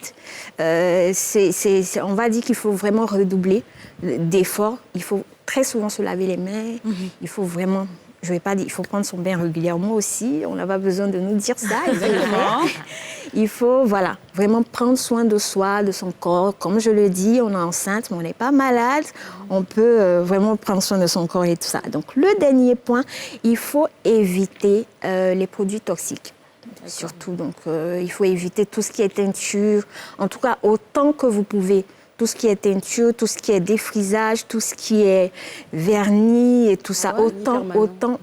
on va dire qu'il faut vraiment redoubler d'efforts. Il faut très souvent se laver les mains. Il faut vraiment... Je ne vais pas dire, il faut prendre son bain régulièrement aussi. On n'a pas besoin de nous dire ça. Il faut, voilà, vraiment prendre soin de soi, de son corps. Comme je le dis, on est enceinte, mais on n'est pas malade. On peut vraiment prendre soin de son corps et tout ça. Donc, le dernier point, il faut éviter les produits toxiques. Surtout, donc, il faut éviter tout ce qui est teinture. En tout cas, autant que vous pouvez, tout ce qui est teinture, tout ce qui est défrisage, tout ce qui est vernis et tout ça,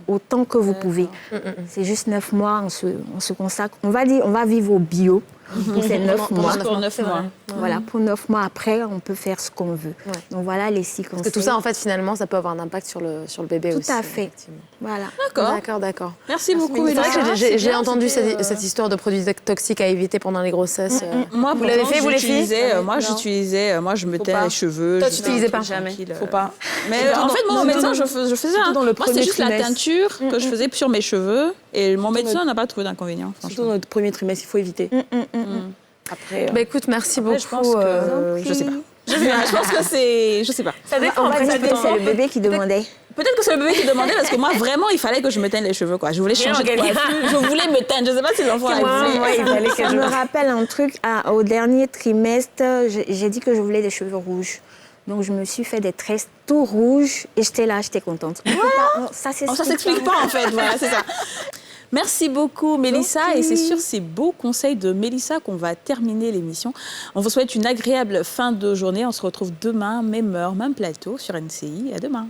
autant que vous pouvez. C'est juste 9 mois, on se consacre. On va vivre au bio. Pour ces 9 mois. Pour 9 mois. Voilà, pour 9 mois après, on peut faire ce qu'on veut. Ouais. Donc voilà les 6 conseils. Parce que tout ça, en fait, finalement, ça peut avoir un impact sur le bébé aussi. Tout à fait. Voilà. D'accord. Merci beaucoup. C'est vrai que j'ai entendu cette histoire de produits toxiques à éviter pendant les grossesses. Moi, vous l'avez fait, vous les filles? Moi, je me teins les cheveux. Toi, tu n'utilisais pas? Jamais. Faut pas. Mais en fait, moi, mon médecin, je faisais. Moi, c'est juste la teinture que je faisais sur mes cheveux. Et mon médecin n'a pas trouvé d'inconvénient. Surtout dans notre premier trimestre, il faut éviter. Après, écoute, merci beaucoup. Je pense que... Je sais pas. Je pense que c'est... Je sais pas. Ça dépend. C'est le bébé qui demandait. Peut-être que c'est le bébé qui demandait, parce que moi, vraiment, il fallait que je me teigne les cheveux, quoi. Je voulais changer de coiffure. Je voulais me teindre. Je sais pas si l'enfant a voulu. Ça me rappelle un truc. Au dernier trimestre, j'ai dit que je voulais des cheveux rouges. Donc, je me suis fait des tresses tout rouges et j'étais là, j'étais contente. Ça s'explique pas, en fait. Voilà, c'est ça. Merci beaucoup, Mélissa. Et c'est sur ces beaux conseils de Mélissa qu'on va terminer l'émission. On vous souhaite une agréable fin de journée. On se retrouve demain, même heure, même plateau sur NCI. À demain.